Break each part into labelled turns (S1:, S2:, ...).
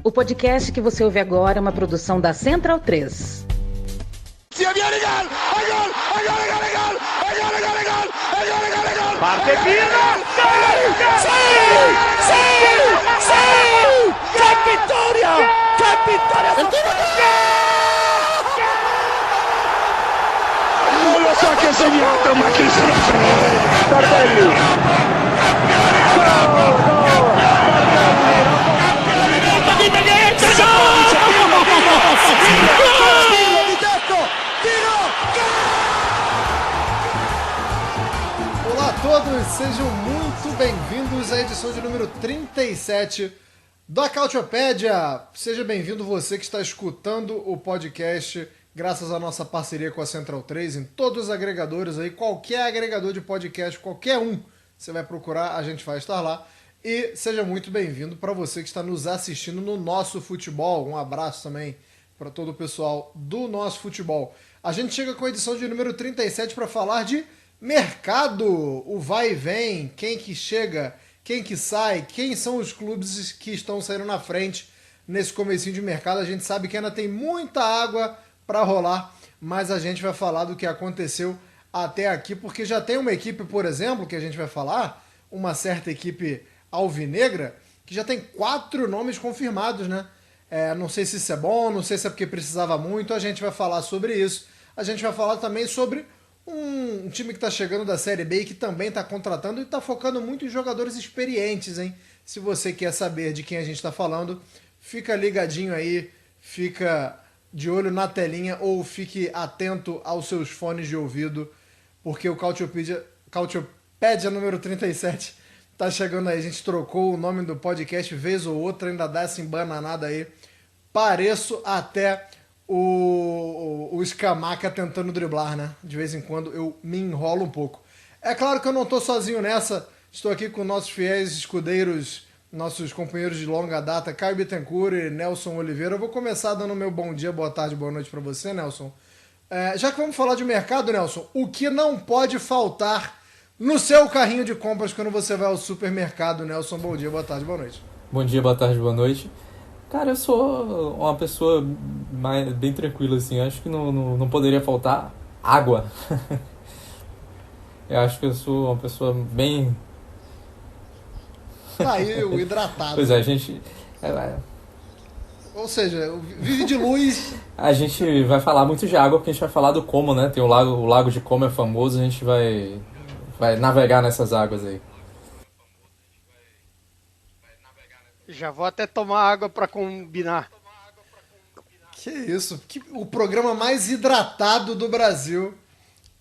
S1: O podcast que você ouve agora é uma produção da Central 3.
S2: Parte Pina!
S3: ¡Qué victoria! ¡Qué victoria!
S2: Non lo so che ha segnato, ma chi se lo frega! Tardelli!
S4: Olá a todos, sejam muito bem-vindos à edição de número 37 da Cautiopédia. Seja bem-vindo você que está escutando o podcast graças à nossa parceria com a Central 3 em todos os agregadores aí, qualquer agregador de podcast, qualquer um, você vai procurar, a gente vai estar lá. E seja muito bem-vindo para você que está nos assistindo no nosso futebol. Um abraço também para todo o pessoal do nosso futebol. A gente chega com a edição de número 37 para falar de mercado, o vai e vem, quem que chega, quem que sai, quem são os clubes que estão saindo na frente nesse comecinho de mercado. A gente sabe que ainda tem muita água para rolar, mas a gente vai falar do que aconteceu até aqui, porque já tem uma equipe, por exemplo, que a gente vai falar, uma certa equipe alvinegra, que já tem 4 nomes confirmados, né? Não sei se isso é bom, não sei se é porque precisava muito, a gente vai falar sobre isso. A gente vai falar também sobre um time que está chegando da Série B e que também está contratando e está focando muito em jogadores experientes, hein? Se você quer saber de quem a gente está falando, fica ligadinho aí, fica de olho na telinha ou fique atento aos seus fones de ouvido, porque o Cautiopédia número 37 tá chegando aí. A gente trocou o nome do podcast vez ou outra, ainda dá essa embananada aí. Pareço até o Scamacca tentando driblar, né? De vez em quando eu me enrolo um pouco. É claro que eu não tô sozinho nessa, estou aqui com nossos fiéis escudeiros, nossos companheiros de longa data, Caio Bittencourt e Nelson Oliveira. Eu vou começar dando meu bom dia, boa tarde, boa noite para você, Nelson. Já que vamos falar de mercado, Nelson, o que não pode faltar no seu carrinho de compras quando você vai ao supermercado, Nelson? Bom dia, boa tarde, boa noite.
S5: Bom dia, boa tarde, boa noite. Cara, eu sou uma pessoa bem tranquila, assim. Eu acho que não poderia faltar água. Eu acho que eu sou uma pessoa bem...
S4: Aí, o hidratado.
S5: Pois é, a gente...
S4: Ou seja, vive de luz.
S5: A gente vai falar muito de água, porque a gente vai falar do Como, né? Tem o lago de Como é famoso, a gente vai navegar nessas águas aí.
S3: Já vou até tomar água para combinar.
S4: Que isso? O programa mais hidratado do Brasil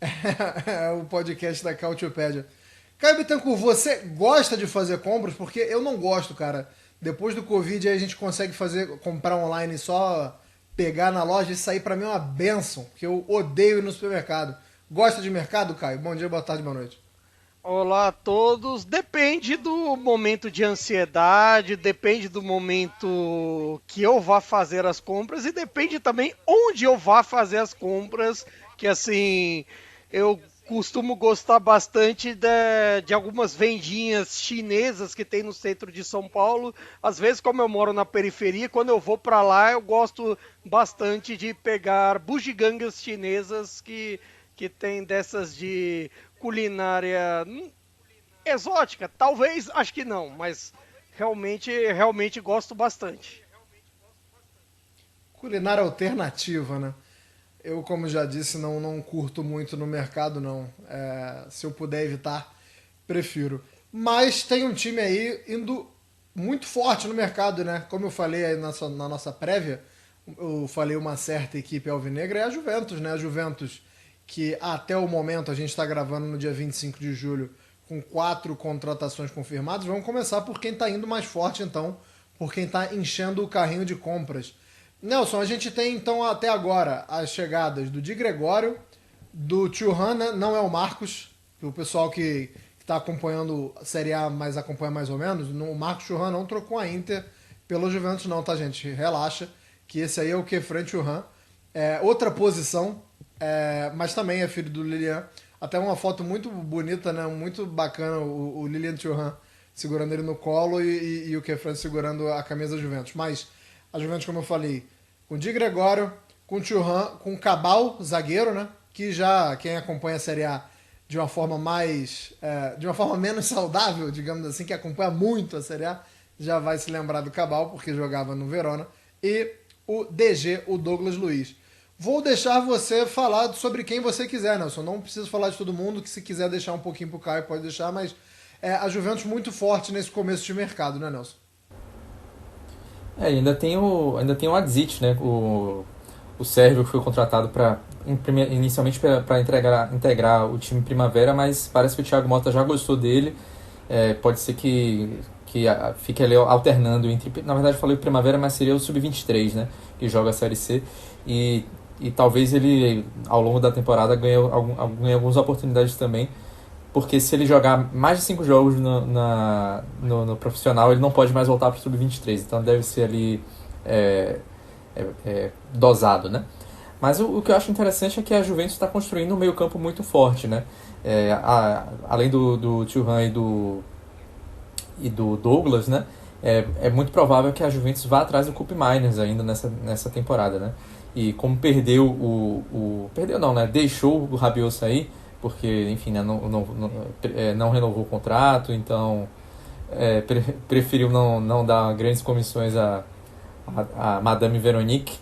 S4: é o podcast da Cautiopédia. Caio Bittencourt, você gosta de fazer compras? Porque eu não gosto, cara. Depois do Covid aí a gente consegue comprar online, só pegar na loja. Isso aí pra mim é uma bênção, porque eu odeio ir no supermercado. Gosta de mercado, Caio? Bom dia, boa tarde, boa noite.
S3: Olá a todos. Depende do momento de ansiedade, depende do momento que eu vá fazer as compras e depende também onde eu vá fazer as compras, que assim, eu costumo gostar bastante de algumas vendinhas chinesas que tem no centro de São Paulo. Às vezes, como eu moro na periferia, quando eu vou para lá, eu gosto bastante de pegar bugigangas chinesas que tem dessas de culinária exótica. Talvez, acho que não, mas realmente gosto bastante.
S4: Culinária alternativa, né? Eu, como já disse, não curto muito no mercado, não. Se eu puder evitar, prefiro. Mas tem um time aí indo muito forte no mercado, né? Como eu falei aí na nossa prévia, eu falei uma certa equipe alvinegra, é a Juventus, né? A Juventus, que até o momento, a gente está gravando no dia 25 de julho, com 4 contratações confirmadas. Vamos começar por quem está indo mais forte, então, por quem está enchendo o carrinho de compras. Nelson, a gente tem, então, até agora, as chegadas do Di Gregório, do Thuram, né? Não é o Marcos, o pessoal que está acompanhando a Série A, mas acompanha mais ou menos, o Marcos Thuram não trocou a Inter pelo Juventus não, tá, gente? Relaxa, que esse aí é o Khéphren Thuram. Outra posição, mas também é filho do Lilian. Até uma foto muito bonita, né? Muito bacana, o Lilian Thuram segurando ele no colo e o Khéphren segurando a camisa da Juventus. Mas A Juventus, como eu falei, com Di Gregório, com Thuram, com Cabal, zagueiro, né? Que já quem acompanha a Série A de uma forma de uma forma menos saudável, digamos assim, que acompanha muito a Série A, já vai se lembrar do Cabal, porque jogava no Verona. E o DG, o Douglas Luiz. Vou deixar você falar sobre quem você quiser, Nelson. Não preciso falar de todo mundo, que se quiser deixar um pouquinho pro Caio, pode deixar, mas a Juventus muito forte nesse começo de mercado, né, Nelson?
S5: Ainda tem o Adzic, né? O sérvio que foi contratado inicialmente para integrar o time Primavera, mas parece que o Thiago Motta já gostou dele. Pode ser que fique ali alternando entre... Na verdade, eu falei Primavera, mas seria o Sub-23, né? Que joga a Série C. E talvez ele, ao longo da temporada, ganhe algumas oportunidades também. Porque se ele jogar mais de 5 jogos no profissional, ele não pode mais voltar para o Sub-23. Então deve ser ali dosado, né? Mas o que eu acho interessante é que a Juventus está construindo um meio campo muito forte, né? Além do Thuram e do Douglas, né? É muito provável que a Juventus vá atrás do Koop Meiners ainda nessa temporada, né? E como perdeu perdeu não, né? Deixou o Rabiot sair, porque, enfim, né, não renovou o contrato, então preferiu não dar grandes comissões a Madame Veronique.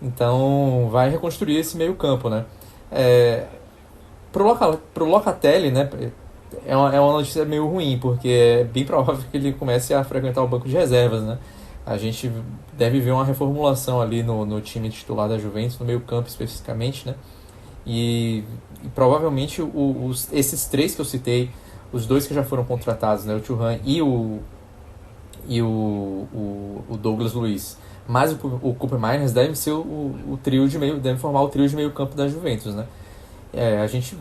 S5: Então vai reconstruir esse meio campo, né? Pro Locatelli, né, é uma notícia meio ruim, porque é bem provável que ele comece a frequentar o banco de reservas, né? A gente deve ver uma reformulação ali no time titular da Juventus, no meio campo especificamente, né? E provavelmente esses três que eu citei, os dois que já foram contratados, né, o Thuram e o Douglas Luiz, mas o Koop Meiners devem ser devem formar o trio de meio campo da Juventus, né? A gente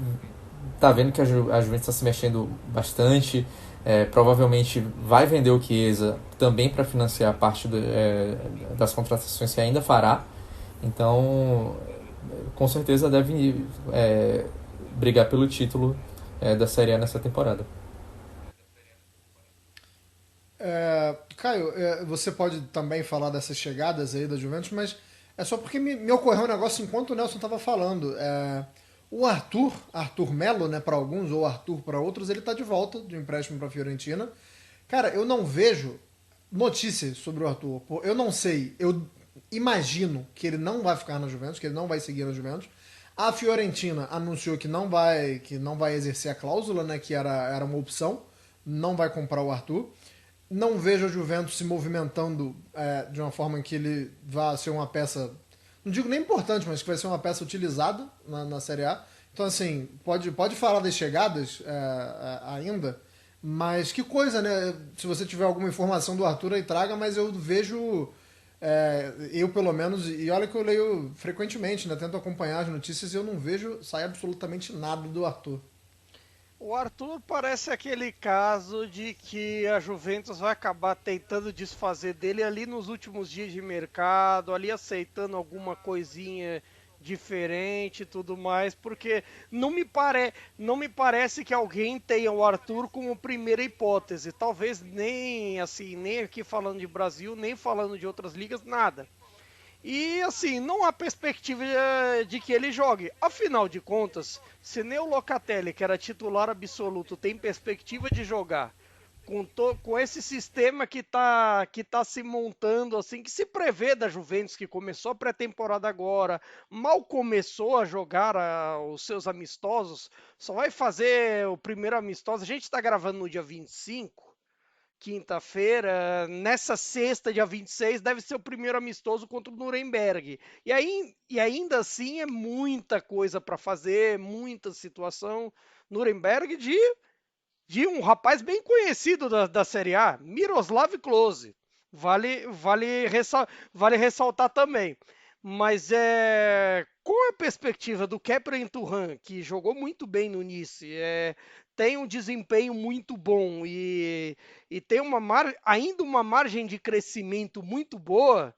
S5: tá vendo que a Juventus está se mexendo bastante. Provavelmente vai vender o Chiesa também para financiar parte das contratações que ainda fará. Então, com certeza deve brigar pelo título da Série A nessa temporada.
S4: Caio, você pode também falar dessas chegadas aí da Juventus, mas é só porque me ocorreu um negócio enquanto o Nelson estava falando. O Arthur Melo, né, para alguns, ou Arthur para outros, ele tá de volta de empréstimo para a Fiorentina. Cara, eu não vejo notícias sobre o Arthur. Eu não sei, eu imagino que ele não vai ficar na Juventus, que ele não vai seguir na Juventus. A Fiorentina anunciou que não vai exercer a cláusula, né, que era uma opção, não vai comprar o Arthur. Não vejo a Juventus se movimentando de uma forma em que ele vá ser uma peça, não digo nem importante, mas que vai ser uma peça utilizada na Série A. Então, assim, pode falar das chegadas ainda, mas que coisa, né? Se você tiver alguma informação do Arthur aí, traga, mas eu vejo, eu pelo menos, e olha que eu leio frequentemente, né? Tento acompanhar as notícias e eu não vejo sair absolutamente nada do Arthur.
S3: O Arthur parece aquele caso de que a Juventus vai acabar tentando desfazer dele ali nos últimos dias de mercado, ali aceitando alguma coisinha diferente e tudo mais, porque não me parece que alguém tenha o Arthur como primeira hipótese. Talvez nem aqui falando de Brasil, nem falando de outras ligas, nada. E assim, não há perspectiva de que ele jogue. Afinal de contas, se nem o Locatelli, que era titular absoluto, tem perspectiva de jogar com esse sistema que tá se montando, assim, que se prevê da Juventus, que começou a pré-temporada agora, mal começou a jogar os seus amistosos, só vai fazer o primeiro amistoso. A gente está gravando no dia 25. Quinta-feira, nessa sexta, dia 26, deve ser o primeiro amistoso contra o Nuremberg. E ainda assim é muita coisa para fazer, muita situação. Nuremberg de um rapaz bem conhecido da Série A, Miroslav Klose. Vale ressaltar também. Mas com a perspectiva do Khéphren Thuram, que jogou muito bem no Nice, tem um desempenho muito bom e tem ainda uma margem de crescimento muito boa,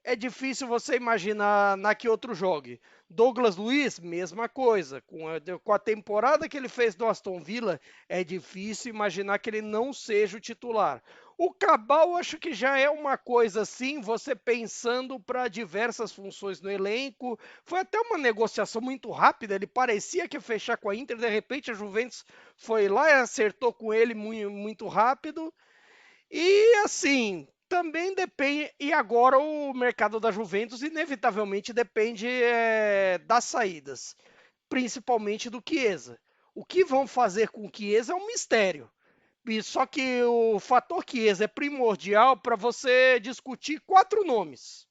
S3: é difícil você imaginar que outro jogue. Douglas Luiz, mesma coisa. Com a temporada que ele fez no Aston Villa, é difícil imaginar que ele não seja o titular. O Cabal acho que já é uma coisa assim, você pensando para diversas funções no elenco. Foi até uma negociação muito rápida, ele parecia que ia fechar com a Inter, de repente a Juventus foi lá e acertou com ele muito rápido. E assim, também depende, e agora o mercado da Juventus inevitavelmente depende das saídas, principalmente do Chiesa. O que vão fazer com o Chiesa é um mistério. Só que o fator Chiesa é primordial para você discutir 4 nomes.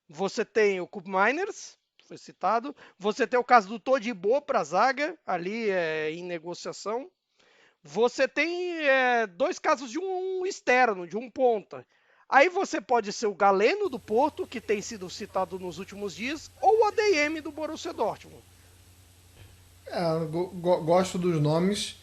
S3: Você tem o Koop Meiners, foi citado. Você tem o caso do Todibo para a zaga, ali em negociação. Você tem 2 casos de um externo, de um ponta. Aí você pode ser o Galeno do Porto, que tem sido citado nos últimos dias, ou o ADM do Borussia Dortmund.
S4: Gosto dos nomes.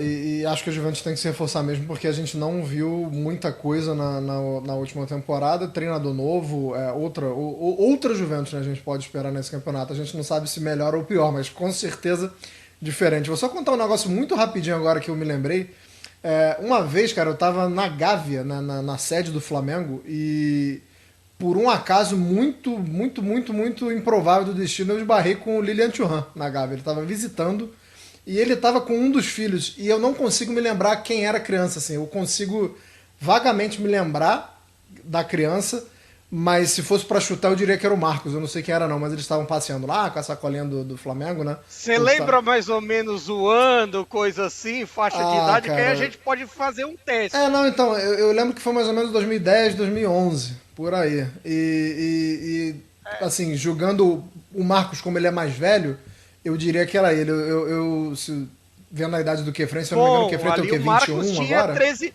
S4: E acho que a Juventus tem que se reforçar mesmo, porque a gente não viu muita coisa na última temporada. Treinador novo, outra Juventus, né, a gente pode esperar nesse campeonato. A gente não sabe se melhor ou pior, mas com certeza diferente. Vou só contar um negócio muito rapidinho agora que eu me lembrei. Uma vez, cara, eu tava na Gávea, na sede do Flamengo, e por um acaso muito improvável do destino, eu esbarrei com o Lilian Thuram na Gávea. Ele tava visitando e ele tava com um dos filhos, e eu não consigo me lembrar quem era a criança, assim. Eu consigo vagamente me lembrar da criança, mas se fosse pra chutar eu diria que era o Marcos. Eu não sei quem era não, mas eles estavam passeando lá com a sacolinha do Flamengo, né?
S3: Você lembra mais ou menos o ano, coisa assim, faixa de idade, cara, que aí a gente pode fazer um teste.
S4: Não, então, eu lembro que foi mais ou menos 2010, 2011, por aí. Assim, julgando o Marcos como ele é mais velho, eu diria que era ele. Vendo a idade do Kefren, se eu não me engano, o Kefren tem o quê? 21 agora?
S3: 13...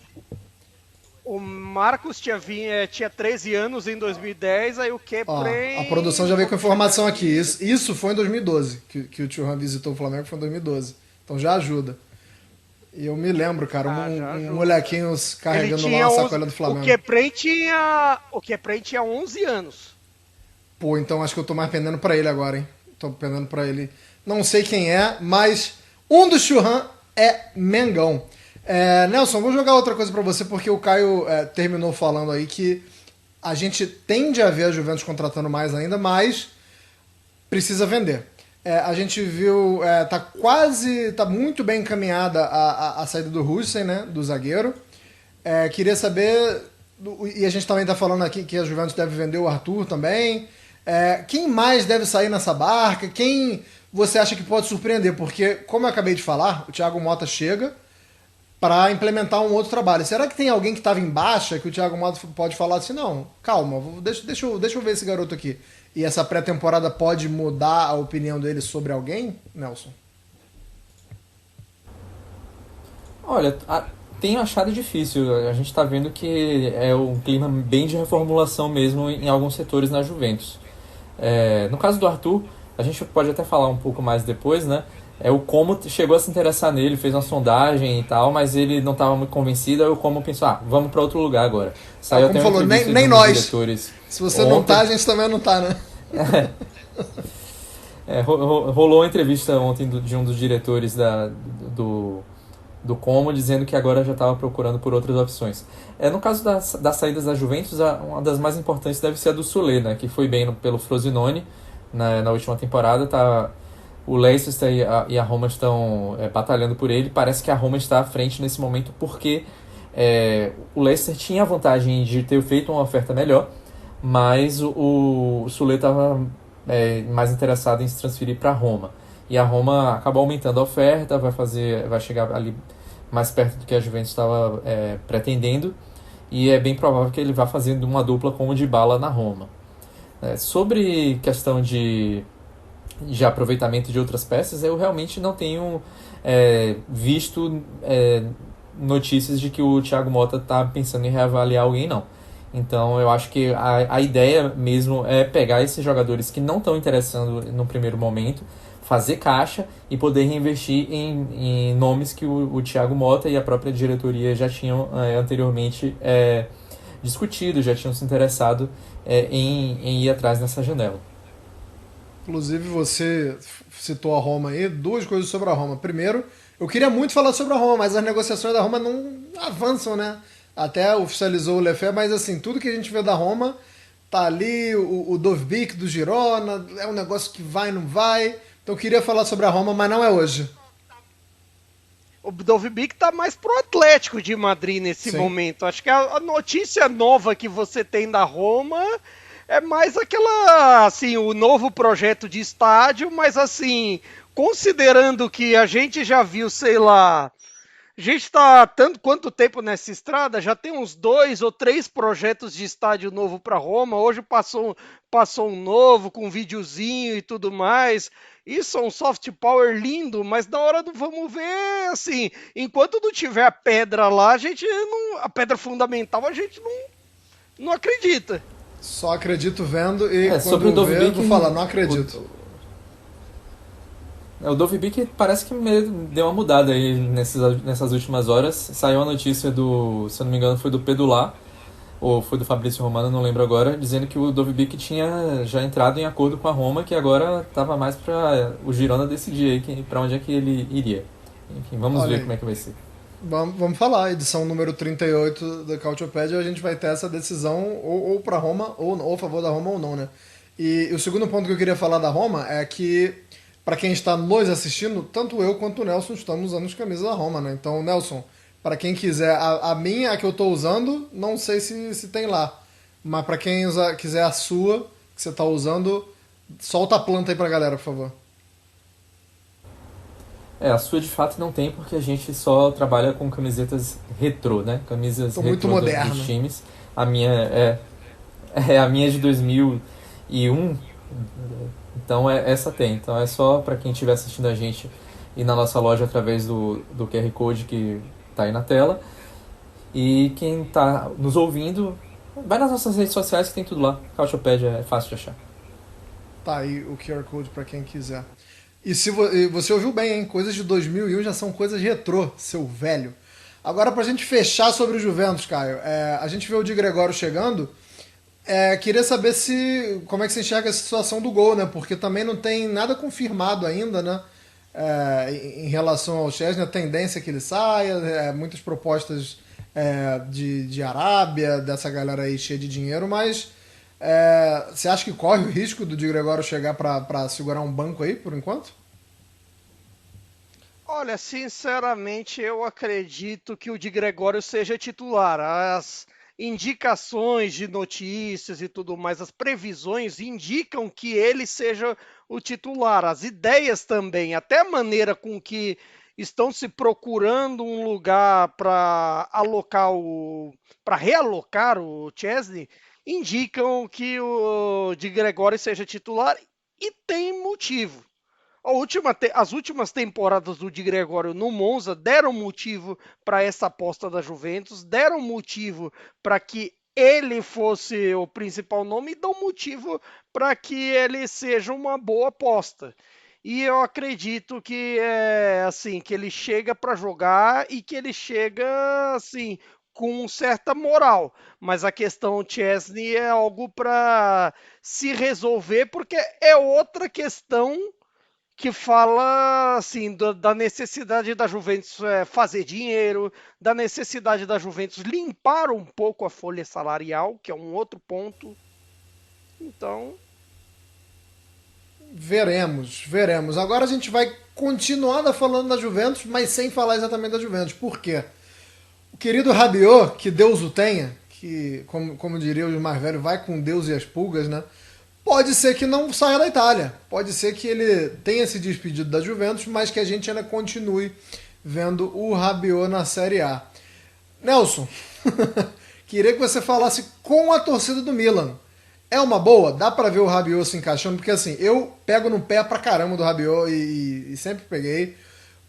S3: O Marcos tinha 13 anos em 2010, aí o Kefren...
S4: A produção já veio com informação aqui. Isso foi em 2012, que o Thuram visitou o Flamengo, foi em 2012. Então já ajuda. E eu me lembro, cara, um molequinho carregando lá a sacola do Flamengo.
S3: O Kefren tinha 11 anos.
S4: Pô, então acho que eu tô mais pendendo pra ele agora, hein? Tô pendendo pra ele. Não sei quem é, mas um dos Thuram é Mengão. Nelson, vou jogar outra coisa pra você, porque o Caio terminou falando aí que a gente tende a ver a Juventus contratando mais ainda, mas precisa vender. A gente viu, tá muito bem encaminhada a saída do Hussen, né, do zagueiro. Queria saber, e a gente também tá falando aqui que a Juventus deve vender o Arthur também. Quem mais deve sair nessa barca? Quem você acha que pode surpreender? Porque, como eu acabei de falar, o Thiago Motta chega para implementar um outro trabalho. Será que tem alguém que estava em baixa que o Thiago Motta pode falar assim, não, calma, deixa eu ver esse garoto aqui. E essa pré-temporada pode mudar a opinião dele sobre alguém, Nelson?
S5: Olha, tenho achado difícil. A gente está vendo que é um clima bem de reformulação mesmo em alguns setores na Juventus. No caso do Arthur, a gente pode até falar um pouco mais depois, né? O Como chegou a se interessar nele, fez uma sondagem e tal, mas ele não estava muito convencido. Aí o Como pensou, vamos para outro lugar agora. Saiu até uma
S4: falou,
S5: entrevista
S4: nem
S5: de um dos
S4: nós.
S5: diretores.
S4: Se você não tá, a gente também não tá, né?
S5: Rolou uma entrevista ontem de um dos diretores do Como, dizendo que agora já estava procurando por outras opções. No caso das saídas da Juventus, uma das mais importantes deve ser a do Soulé, né, que foi bem pelo Frosinone na última temporada. O Leicester e a Roma estão batalhando por ele. Parece que a Roma está à frente nesse momento porque o Leicester tinha a vantagem de ter feito uma oferta melhor, mas o Soulé estava mais interessado em se transferir para a Roma. E a Roma acabou aumentando a oferta, vai chegar ali mais perto do que a Juventus estava pretendendo, e é bem provável que ele vá fazendo uma dupla com o Dybala na Roma. Sobre questão de aproveitamento de outras peças, eu realmente não tenho visto notícias de que o Thiago Motta está pensando em reavaliar alguém, não. Então eu acho que a ideia mesmo é pegar esses jogadores que não estão interessando no primeiro momento, fazer caixa e poder reinvestir em nomes que o Thiago Motta e a própria diretoria já tinham anteriormente discutido, já tinham se interessado em ir atrás nessa janela.
S4: Inclusive você citou a Roma aí, 2 coisas sobre a Roma. Primeiro, Eu queria muito falar sobre a Roma, mas as negociações da Roma não avançam, né? Até oficializou o Lefebvre, mas assim, tudo que a gente vê da Roma tá ali, o Dovbyk do Girona, é um negócio que vai e não vai. Então eu queria falar sobre a Roma, mas não é hoje.
S3: O Dovbyk tá mais pro Atlético de Madrid nesse
S4: Sim.
S3: momento. Acho que a notícia nova que você tem da Roma é mais aquela, assim, o novo projeto de estádio, mas assim, considerando que a gente já viu, sei lá, a gente tá tanto quanto tempo nessa estrada, já tem uns 2 ou 3 projetos de estádio novo para Roma. Hoje passou um novo com um videozinho e tudo mais. Isso é um soft power lindo, mas na hora do vamos ver, assim, enquanto não tiver a pedra lá, a gente não, a pedra fundamental a gente não acredita.
S4: Só acredito vendo e
S5: sobre o
S4: quando ver,
S5: Dovbyk,
S4: vou falar, não acredito.
S5: O Dovbyk parece que deu uma mudada aí nessas últimas horas. Saiu a notícia se eu não me engano, foi do Pedulá, ou foi do Fabrício Romano, não lembro agora, dizendo que o Dovbyk tinha já entrado em acordo com a Roma, que agora estava mais para o Girona decidir aí para onde é que ele iria. Enfim, vamos ver como é que vai ser.
S4: Vamos falar, edição número 38 da Cautiopédia, a gente vai ter essa decisão ou para Roma, ou a favor da Roma ou não, né? E o segundo ponto que eu queria falar da Roma é que, para quem está nos assistindo, tanto eu quanto o Nelson estamos usando as camisas da Roma, né? Então, Nelson, para quem quiser, a minha, a que eu estou usando, não sei se tem lá. Mas para quem quiser a sua, que você está usando, solta a planta aí pra galera, por favor.
S5: A sua de fato não tem, porque a gente só trabalha com camisetas retrô, né? Camisas
S4: Tô
S5: retrô
S4: muito moderno.
S5: dos times. A minha a minha é de 2001, então essa tem. Então é só para quem estiver assistindo a gente ir na nossa loja através do QR Code que tá aí na tela. E quem tá nos ouvindo, vai nas nossas redes sociais que tem tudo lá. Cautiopédia é fácil de achar.
S4: Tá aí o QR Code para quem quiser. E se você ouviu bem, hein? Coisas de 2001 já são coisas retrô, seu velho. Agora, pra gente fechar sobre o Juventus, Caio, a gente vê o Di Gregório chegando, queria saber como é que você enxerga a situação do gol, né? Porque também não tem nada confirmado ainda, né? Em relação ao Chesney, a tendência é que ele saia, muitas propostas de Arábia, dessa galera aí cheia de dinheiro, mas você acha que corre o risco do Di Gregório chegar para segurar um banco aí, por enquanto?
S3: Olha, sinceramente, eu acredito que o Di Gregório seja titular. As indicações de notícias e tudo mais, as previsões indicam que ele seja o titular. As ideias também, até a maneira com que estão se procurando um lugar para realocar o Chesney, indicam que o Di Gregório seja titular e tem motivo. As últimas temporadas do Di Gregório no Monza deram motivo para essa aposta da Juventus, deram motivo para que ele fosse o principal nome e dão motivo para que ele seja uma boa aposta. E eu acredito que que ele chega para jogar e que ele chega assim com certa moral, mas a questão Chesney é algo para se resolver, porque é outra questão que fala assim da necessidade da Juventus fazer dinheiro, da necessidade da Juventus limpar um pouco a folha salarial, que é um outro ponto. Então,
S4: veremos. Agora a gente vai continuar falando da Juventus, mas sem falar exatamente da Juventus. Por quê? O querido Rabiot, que Deus o tenha, que, como diria os mais velhos, vai com Deus e as pulgas, né? Pode ser que não saia da Itália. Pode ser que ele tenha se despedido da Juventus, mas que a gente ainda continue vendo o Rabiot na Série A. Nelson, queria que você falasse com a torcida do Milan. É uma boa? Dá pra ver o Rabiot se encaixando? Porque assim, eu pego no pé pra caramba do Rabiot e sempre peguei.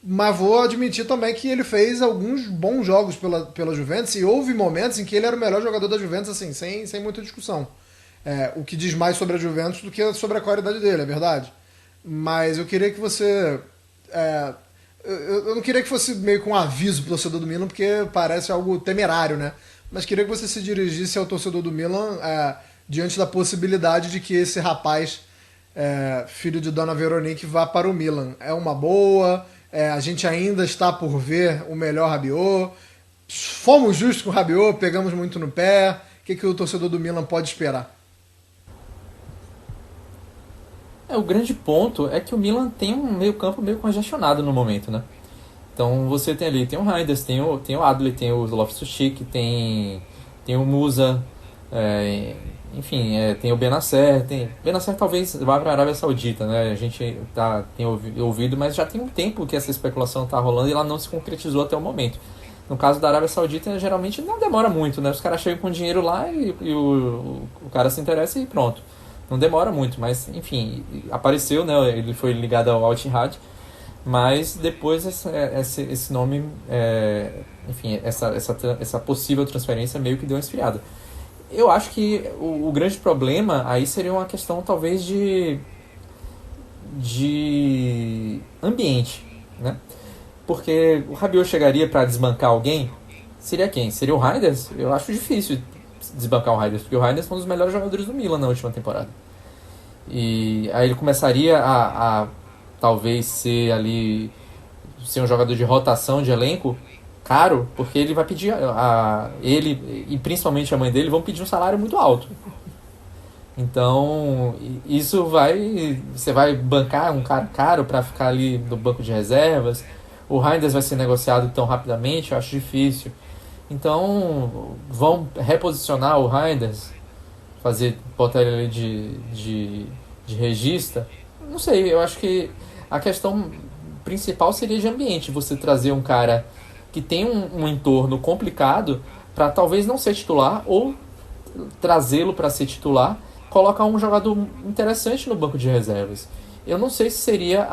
S4: Mas vou admitir também que ele fez alguns bons jogos pela Juventus e houve momentos em que ele era o melhor jogador da Juventus, assim, sem muita discussão. O que diz mais sobre a Juventus do que sobre a qualidade dele, é verdade. Mas eu queria que você... eu não queria que fosse meio com um aviso pro torcedor do Milan, porque parece algo temerário, né? Mas queria que você se dirigisse ao torcedor do Milan diante da possibilidade de que esse rapaz, filho de Dona Veronique, vá para o Milan. É uma boa? A gente ainda está por ver o melhor Rabiot. Fomos justos com o Rabiot, pegamos muito no pé. O que o torcedor do Milan pode esperar?
S5: O grande ponto é que o Milan tem um meio-campo meio congestionado no momento, né? Então você tem ali, tem o Reinders, tem o Adli, tem o Loftus-Cheek, tem o Musa, enfim, tem o Benacer. Benacer talvez vá para a Arábia Saudita, né? A gente tem ouvido, mas já tem um tempo que essa especulação está rolando e ela não se concretizou até o momento. No caso da Arábia Saudita, geralmente não demora muito, né? Os caras chegam com dinheiro lá e o cara se interessa e pronto. Não demora muito, mas enfim, apareceu, né? Ele foi ligado ao Al-Ittihad, mas depois esse nome, enfim, essa possível transferência meio que deu uma esfriada. Eu acho que o grande problema aí seria uma questão talvez de ambiente, né? Porque o Rabiot chegaria para desbancar alguém, seria quem? Seria o Reinders? Eu acho difícil desbancar o Reinders, porque o Reinders foi um dos melhores jogadores do Milan na última temporada. E aí ele começaria a talvez ser um jogador de rotação de elenco caro, porque ele vai pedir ele e principalmente a mãe dele vão pedir um salário muito alto. Então você vai bancar um cara caro para ficar ali no banco de reservas. O Reinders vai ser negociado tão rapidamente, eu acho difícil. Então vão reposicionar o Reinders, botar ele ali de regista. Não sei, eu acho que a questão principal seria de ambiente. Você trazer um cara que tem um entorno complicado para talvez não ser titular, ou trazê-lo para ser titular, colocar um jogador interessante no banco de reservas. Eu não sei se seria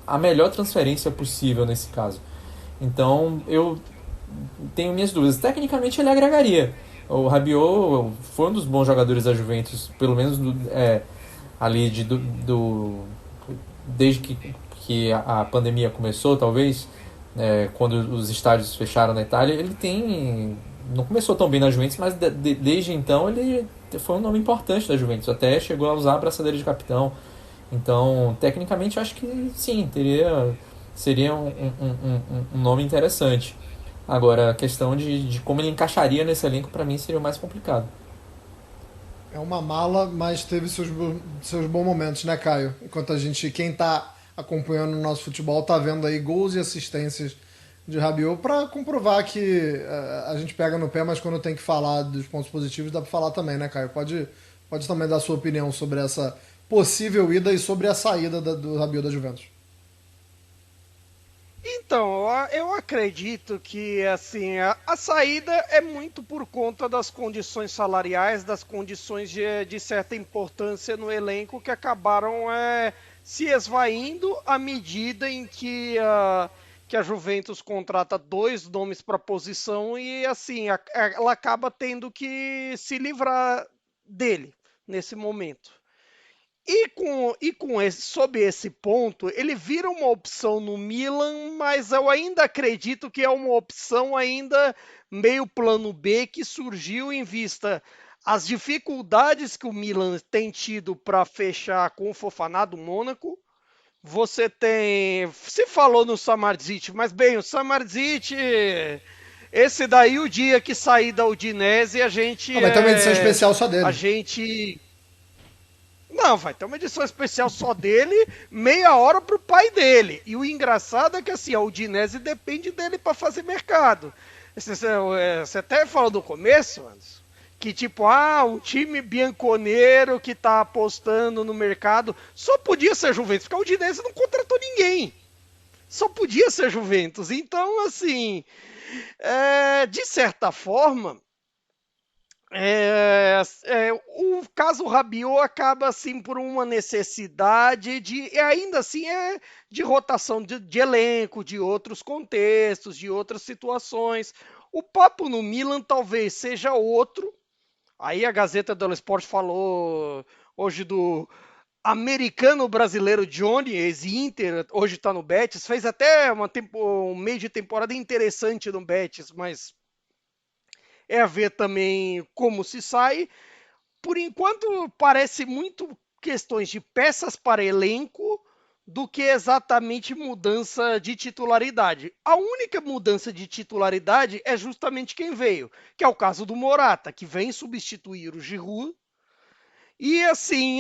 S5: a melhor transferência possível nesse caso. Então eu tenho minhas dúvidas. Tecnicamente ele agregaria. O Rabiot foi um dos bons jogadores da Juventus, pelo menos ali desde que a pandemia começou, talvez, quando os estádios fecharam na Itália. Ele não começou tão bem na Juventus, mas desde então ele foi um nome importante da Juventus, até chegou a usar a braçadeira de capitão. Então, tecnicamente, eu acho que sim, seria um nome interessante. Agora, a questão de como ele encaixaria nesse elenco, para mim, seria o mais complicado.
S4: É uma mala, mas teve seus bons momentos, né, Caio? Enquanto quem tá acompanhando o nosso futebol, tá vendo aí gols e assistências de Rabiot, para comprovar que a gente pega no pé, mas quando tem que falar dos pontos positivos, dá para falar também, né, Caio? Pode também dar a sua opinião sobre essa possível ida e sobre a saída do Rabiot da Juventus.
S3: Então, eu acredito que assim a saída é muito por conta das condições salariais, das condições de certa importância no elenco que acabaram se esvaindo à medida em que a Juventus contrata 2 nomes para a posição e assim ela acaba tendo que se livrar dele nesse momento. Sob esse ponto, ele vira uma opção no Milan, mas eu ainda acredito que é uma opção ainda meio plano B, que surgiu em vista às dificuldades que o Milan tem tido para fechar com o Fofana do Mônaco. Se falou no Samardzic, mas bem, o Samardzic, esse daí o dia que sair da Udinese, a gente...
S4: vai ter uma edição especial só dele.
S3: Não, vai ter uma edição especial só dele, meia hora pro pai dele. E o engraçado é que assim, a Udinese depende dele para fazer mercado. Você até falou no começo, Anderson, que tipo, um time bianconeiro que tá apostando no mercado, só podia ser Juventus, porque a Udinese não contratou ninguém. Só podia ser Juventus. Então, assim, de certa forma... o caso Rabiot acaba assim por uma necessidade e ainda assim de rotação de elenco, de outros contextos, de outras situações. O papo no Milan talvez seja outro. Aí a Gazeta dello Sport falou hoje do americano brasileiro Johnny, ex-Inter, hoje está no Betis, fez até um meio de temporada interessante no Betis, mas a ver também como se sai. Por enquanto, parece muito questões de peças para elenco do que exatamente mudança de titularidade. A única mudança de titularidade é justamente quem veio, que é o caso do Morata, que vem substituir o Giroud. E assim,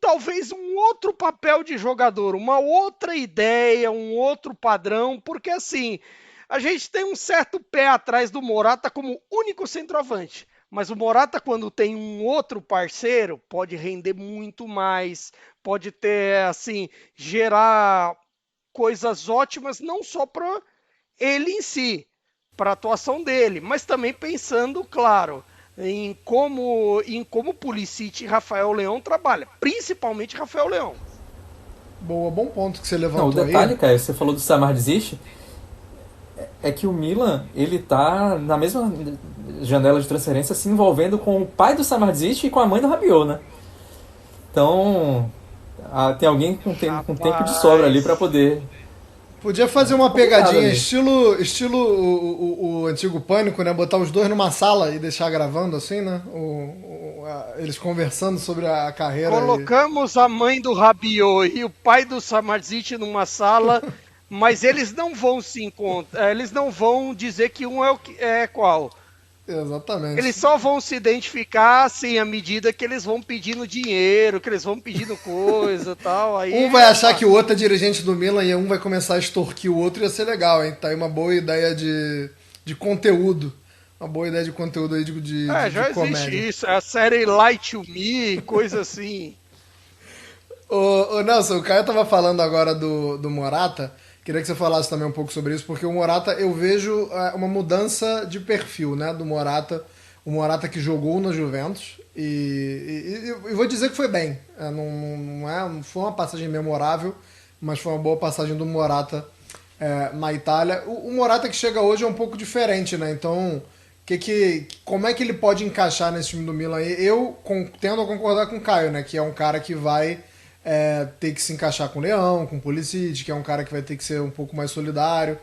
S3: talvez um outro papel de jogador, uma outra ideia, um outro padrão, porque assim, a gente tem um certo pé atrás do Morata como único centroavante. Mas o Morata, quando tem um outro parceiro, pode render muito mais, pode ter, assim, gerar coisas ótimas, não só para ele em si, para a atuação dele, mas também pensando, claro, em como Pulisic e Rafael Leão trabalham, principalmente Rafael Leão.
S4: Boa, bom ponto que você levantou.
S5: Não, o detalhe, cara, você falou do Samardžić, é que o Milan, ele tá na mesma janela de transferência se envolvendo com o pai do Samardžić e com a mãe do Rabiot, né? Então, tem alguém com tempo de sobra ali pra poder...
S4: Podia fazer uma pegadinha, estilo o antigo Pânico, né? Botar os dois numa sala e deixar gravando assim, né? Eles conversando sobre a carreira.
S3: Colocamos a mãe do Rabiot e o pai do Samardžić numa sala... Mas eles não vão se encontrar, eles não vão dizer que um é qual.
S4: Exatamente.
S3: Eles só vão se identificar assim à medida que eles vão pedindo dinheiro, que eles vão pedindo coisa e tal. Aí
S4: um vai achar que o outro é dirigente do Milan e um vai começar a extorquir o outro, ia ser legal, hein? Tá aí uma boa ideia de conteúdo. Uma boa ideia de conteúdo aí de
S3: já
S4: comédia.
S3: existe isso, é a série Light to Me, coisa assim.
S4: Ô Nelson, o Caio tava falando agora do Morata. Queria que você falasse também um pouco sobre isso, porque o Morata, eu vejo uma mudança de perfil, né, do Morata. O Morata que jogou na Juventus e vou dizer que foi bem. Não foi uma passagem memorável, mas foi uma boa passagem do Morata na Itália. O Morata que chega hoje é um pouco diferente, né? Então, como é que ele pode encaixar nesse time do Milan? Eu tendo a concordar com o Caio, né, que é um cara que vai... ter que se encaixar com o Leão, com o Pulisic, que é um cara que vai ter que ser um pouco mais solidário.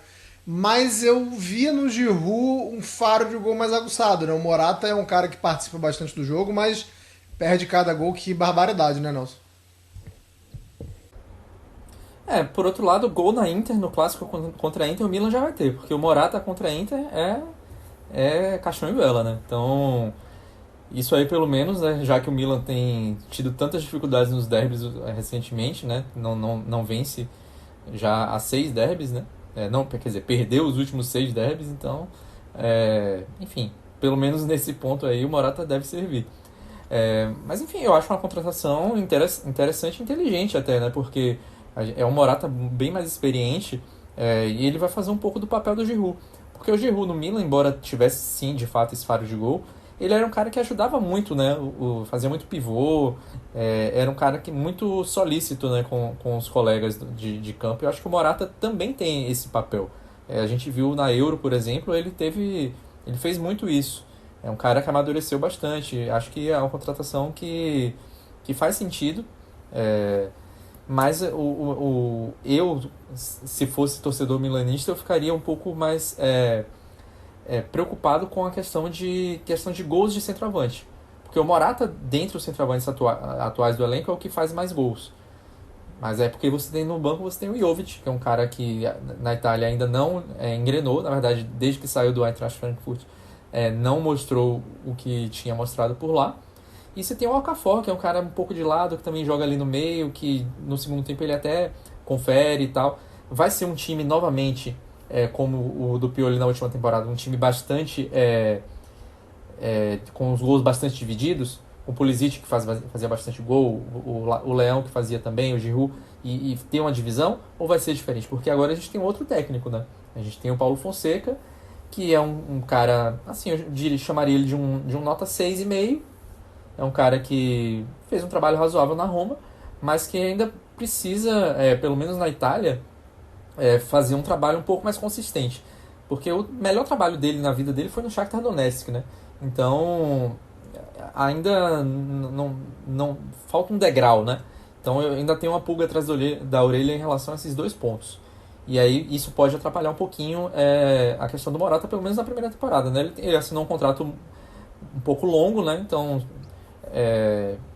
S4: Mas eu via no Giroud um faro de gol mais aguçado, né? O Morata é um cara que participa bastante do jogo, mas perde cada gol, que barbaridade, né, Nelson?
S5: Por outro lado, gol na Inter, no clássico contra a Inter, o Milan já vai ter, porque o Morata contra a Inter é caixão e vela, né? Então... Isso aí, pelo menos, né, já que o Milan tem tido tantas dificuldades nos derbys recentemente, né, não vence já há 6 derbys, né, quer dizer, perdeu os últimos 6 derbys, então, enfim, pelo menos nesse ponto aí o Morata deve servir. Mas, enfim, eu acho uma contratação interessante e inteligente até, né, porque é um Morata bem mais experiente e ele vai fazer um pouco do papel do Giroud, porque o Giroud no Milan, embora tivesse sim, de fato, esse faro de gol, ele era um cara que ajudava muito, né? Fazia muito pivô, era um cara muito solícito, né? com os colegas de campo. Eu acho que o Morata também tem esse papel. A gente viu na Euro, por exemplo, ele fez muito isso. É um cara que amadureceu bastante. Acho que é uma contratação que faz sentido. Mas eu, se fosse torcedor milanista, eu ficaria um pouco mais... preocupado com a questão de gols de centroavante. Porque o Morata, dentre os centroavantes atuais do elenco, é o que faz mais gols. Mas é porque você tem no banco, você tem o Jovic, que é um cara que na Itália ainda não engrenou, na verdade, desde que saiu do Eintracht Frankfurt, não mostrou o que tinha mostrado por lá. E você tem o Okafor, que é um cara um pouco de lado, que também joga ali no meio, que no segundo tempo ele até confere e tal. Vai ser um time novamente... como o do Pioli na última temporada, um time bastante com os gols bastante divididos, o Pulisic que fazia bastante gol, o Leão que fazia também, o Giroud, e tem uma divisão, ou vai ser diferente? Porque agora a gente tem outro técnico, né? A gente tem o Paulo Fonseca, que é um cara, assim, eu chamaria ele de um nota 6,5, é um cara que fez um trabalho razoável na Roma, mas que ainda precisa, pelo menos na Itália, fazer um trabalho um pouco mais consistente. Porque o melhor trabalho dele na vida dele foi no Shakhtar Donetsk, né? Então, ainda não falta um degrau, né? Então, eu ainda tenho uma pulga atrás da orelha em relação a esses 2 pontos. E aí, isso pode atrapalhar um pouquinho a questão do Morata, pelo menos na primeira temporada, né? Ele assinou um contrato um pouco longo, né? Então,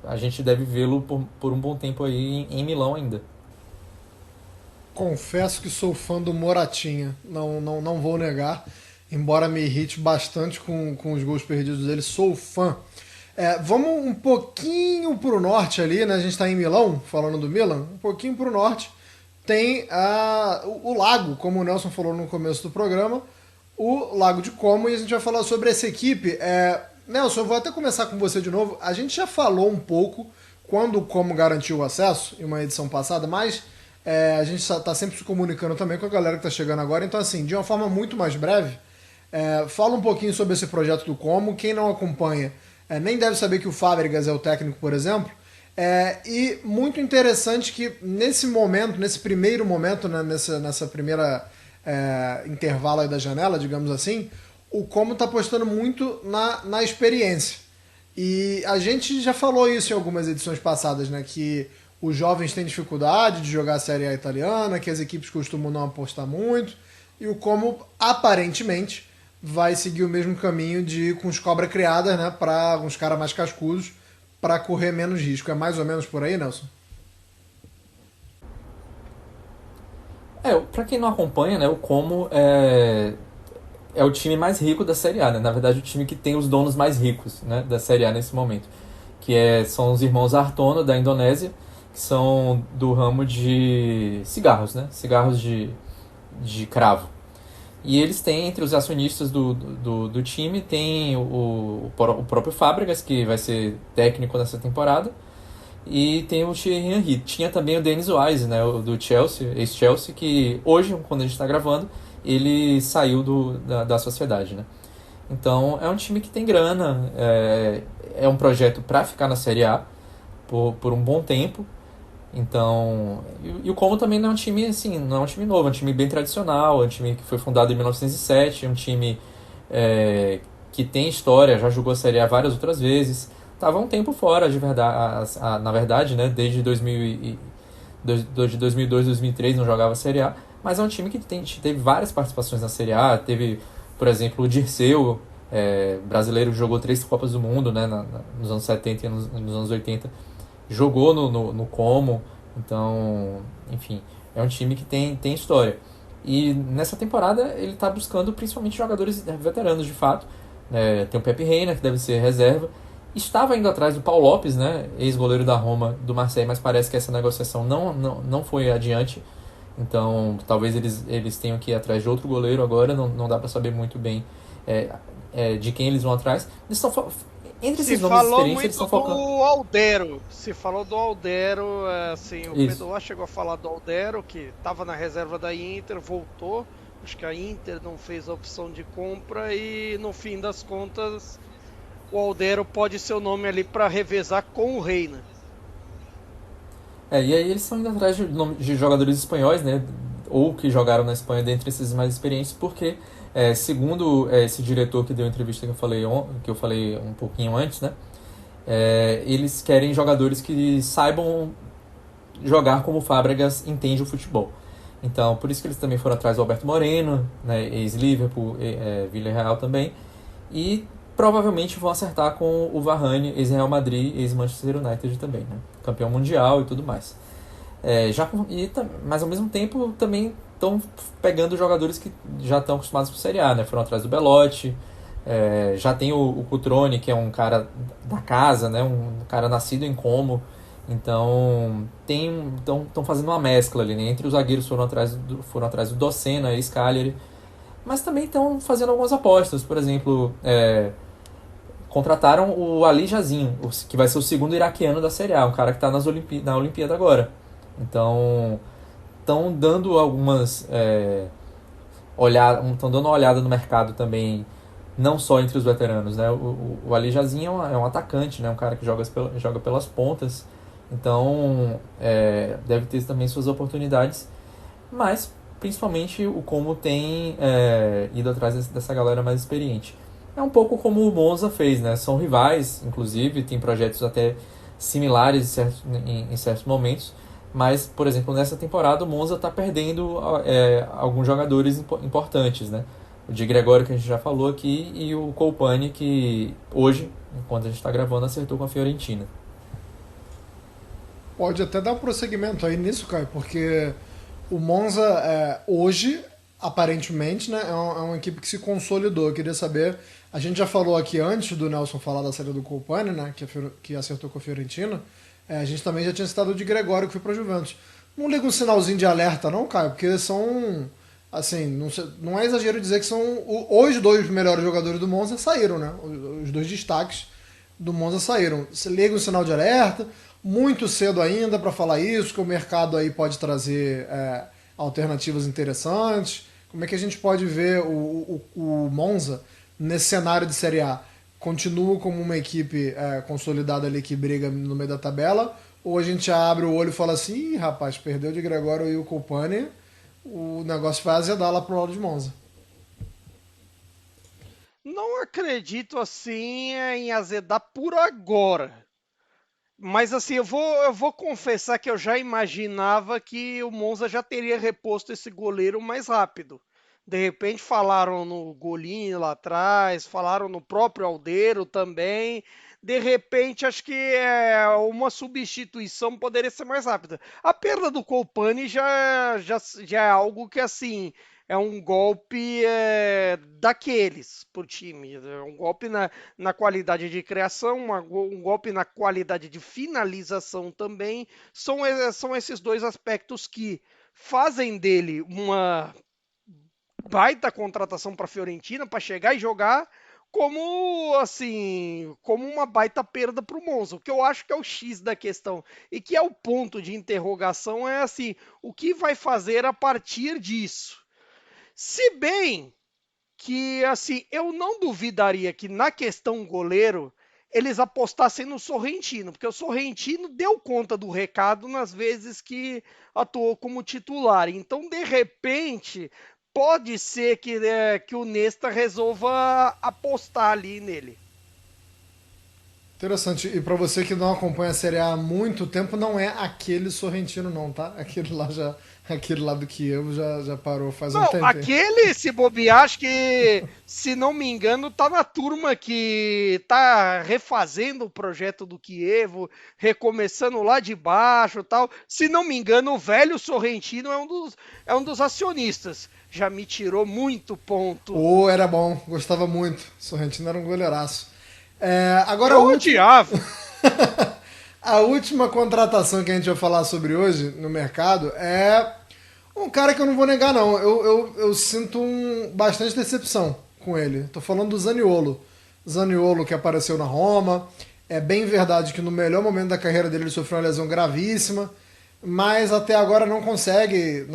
S5: a gente deve vê-lo por um bom tempo aí em Milão ainda.
S4: Confesso que sou fã do Moratinha, não vou negar, embora me irrite bastante com os gols perdidos dele, sou fã. Vamos um pouquinho pro norte ali, né? A gente está em Milão, falando do Milan, um pouquinho pro norte tem o lago, como o Nelson falou no começo do programa, o Lago de Como, e a gente vai falar sobre essa equipe. Nelson, eu vou até começar com você de novo. A gente já falou um pouco quando o Como garantiu o acesso em uma edição passada, mas a gente está sempre se comunicando também com a galera que está chegando agora. Então, assim, de uma forma muito mais breve, fala um pouquinho sobre esse projeto do Como. Quem não acompanha nem deve saber que o Fábregas é o técnico, por exemplo. E muito interessante que nesse momento, nesse primeiro momento, né, nessa primeira intervalo aí da janela, digamos assim, o Como está apostando muito na experiência. E a gente já falou isso em algumas edições passadas, né, que os jovens têm dificuldade de jogar a Série A italiana, que as equipes costumam não apostar muito, e o Como aparentemente vai seguir o mesmo caminho de ir com os cobra criadas, né, para uns caras mais cascudos, para correr menos risco. É mais ou menos por aí, Nelson?
S5: Pra quem não acompanha, né, o Como é o time mais rico da Série A, né? Na verdade, o time que tem os donos mais ricos, né, da Série A nesse momento. São os irmãos Artono, da Indonésia, que são do ramo de cigarros, né? Cigarros de cravo. E eles têm, entre os acionistas do time, tem o próprio Fábregas, que vai ser técnico nessa temporada, e tem o Thierry Henry. Tinha também o Dennis Wise, né, do Chelsea, ex-Chelsea, que hoje, quando a gente está gravando, ele saiu da sociedade, né? Então, é um time que tem grana, é um projeto para ficar na Série A por um bom tempo. Então, e o Como também não é um time assim, não é um time novo, é um time bem tradicional, é um time que foi fundado em 1907, é um time que tem história, já jogou a Série A várias outras vezes. Estava um tempo fora, de verdade, na verdade, né, desde 2002, 2003 não jogava a Série A, mas é um time que teve várias participações na Série A. Teve, por exemplo, o Dirceu, brasileiro, que jogou 3 Copas do Mundo, né, nos anos 70 e nos anos 80, jogou no Como. Então, enfim, é um time que tem história. E nessa temporada ele está buscando principalmente jogadores veteranos, de fato. Tem o Pepe Reina, que deve ser reserva. Estava indo atrás do Paulo Lopes, né, ex-goleiro da Roma, do Marseille, mas parece que essa negociação não foi adiante. Então, talvez eles tenham que ir atrás de outro goleiro agora. Não dá para saber muito bem de quem eles vão atrás. Eles estão entre esses nomes experientes, eles estão focando.
S3: Se falou do Aldero, assim, o Pedro chegou a falar do Aldero, que estava na reserva da Inter, voltou. Acho que a Inter não fez a opção de compra e, no fim das contas, o Aldero pode ser o nome ali para revezar com o Reina.
S5: E aí eles estão indo atrás de jogadores espanhóis, né, ou que jogaram na Espanha, dentre esses mais experientes, porque, segundo esse diretor que deu a entrevista que eu falei um pouquinho antes, né, eles querem jogadores que saibam jogar como o Fábregas entende o futebol. Então, por isso que eles também foram atrás do Alberto Moreno, né, ex-Liverpool, Villarreal também, e provavelmente vão acertar com o Varane, ex-Real Madrid, ex-Manchester United também, né? Campeão mundial e tudo mais. Mas ao mesmo tempo também estão pegando jogadores que já estão acostumados com Série A, né? Foram atrás do Belotti, já tem o Cutrone, que é um cara da casa, né? Um cara nascido em Como. Então estão fazendo uma mescla ali, né? Entre os zagueiros foram atrás do Docena, ex-Cagliari, mas também estão fazendo algumas apostas. Por exemplo, contrataram o Ali Jazinho, que vai ser o segundo iraquiano da Série A, um cara que está na Olimpíada agora. Então, estão dando algumas estão dando uma olhada no mercado também, não só entre os veteranos, né? O Ali Jazinho é um atacante, né? Um cara que joga pelas pontas. Então, deve ter também suas oportunidades, mas principalmente o Como tem ido atrás dessa galera mais experiente. É um pouco como o Monza fez, né? São rivais, inclusive, tem projetos até similares em certos momentos, mas, por exemplo, nessa temporada o Monza está perdendo alguns jogadores importantes, né? O Di Gregório, que a gente já falou aqui, e o Colpani, que hoje, enquanto a gente está gravando, acertou com a Fiorentina.
S4: Pode até dar um prosseguimento aí nisso, Caio, porque o Monza hoje, aparentemente, né, é uma equipe que se consolidou. Eu queria saber, a gente já falou aqui antes do Nelson falar da saída do Colpani, né, que acertou com a Fiorentina, a gente também já tinha citado o de Gregório, que foi para a Juventus. Não liga um sinalzinho de alerta não, Caio, porque são, assim, não é exagero dizer que são os dois melhores jogadores do Monza saíram, né, os dois destaques do Monza saíram. Você liga um sinal de alerta, muito cedo ainda para falar isso, que o mercado aí pode trazer alternativas interessantes. Como é que a gente pode ver o Monza nesse cenário de Série A? Continua como uma equipe consolidada ali que briga no meio da tabela? Ou a gente abre o olho e fala assim, rapaz, perdeu de Gregório e o Colpani, o negócio vai azedar lá pro lado de Monza?
S3: Não acredito assim em azedar por agora. Mas assim, eu vou confessar que eu já imaginava que o Monza já teria reposto esse goleiro mais rápido. De repente falaram no Golini lá atrás, falaram no próprio Aldeiro também. De repente, acho que uma substituição poderia ser mais rápida. A perda do Colpani já é algo que, assim, é um golpe daqueles pro time. É um golpe na qualidade de criação, um golpe na qualidade de finalização também. São esses dois aspectos que fazem dele uma baita contratação para a Fiorentina, para chegar e jogar, como assim, como uma baita perda para o Monza. O que eu acho que é o X da questão e que é o ponto de interrogação é assim, o que vai fazer a partir disso? Se bem que assim, eu não duvidaria que na questão goleiro eles apostassem no Sorrentino, porque o Sorrentino deu conta do recado nas vezes que atuou como titular. Então, de repente, pode ser que o Nesta resolva apostar ali nele.
S4: Interessante. E para você que não acompanha a Série A há muito tempo, não é aquele Sorrentino não, tá? Aquele lá do Kiev já parou faz um tempo.
S3: Aquele, se bobear, acho que, se não me engano, tá na turma que tá refazendo o projeto do Kiev, recomeçando lá de baixo e tal. Se não me engano, o velho Sorrentino é um dos acionistas. Já me tirou muito ponto.
S4: Era bom, gostava muito. Sorrentino era um goleiraço. Agora
S3: eu odiava.
S4: A última contratação que a gente vai falar sobre hoje no mercado é um cara que eu não vou negar, não. Eu sinto bastante decepção com ele. Tô falando do Zaniolo. Zaniolo que apareceu na Roma. É bem verdade que no melhor momento da carreira dele ele sofreu uma lesão gravíssima, mas até agora não consegue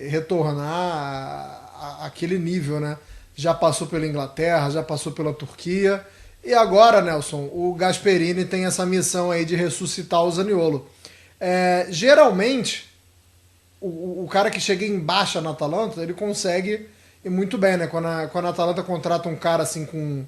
S4: retornar àquele nível, né? Já passou pela Inglaterra, já passou pela Turquia. E agora, Nelson, o Gasperini tem essa missão aí de ressuscitar o Zaniolo. Geralmente, o cara que chega em baixa na Atalanta, ele consegue ir muito bem, né? Quando a Atalanta contrata um cara assim com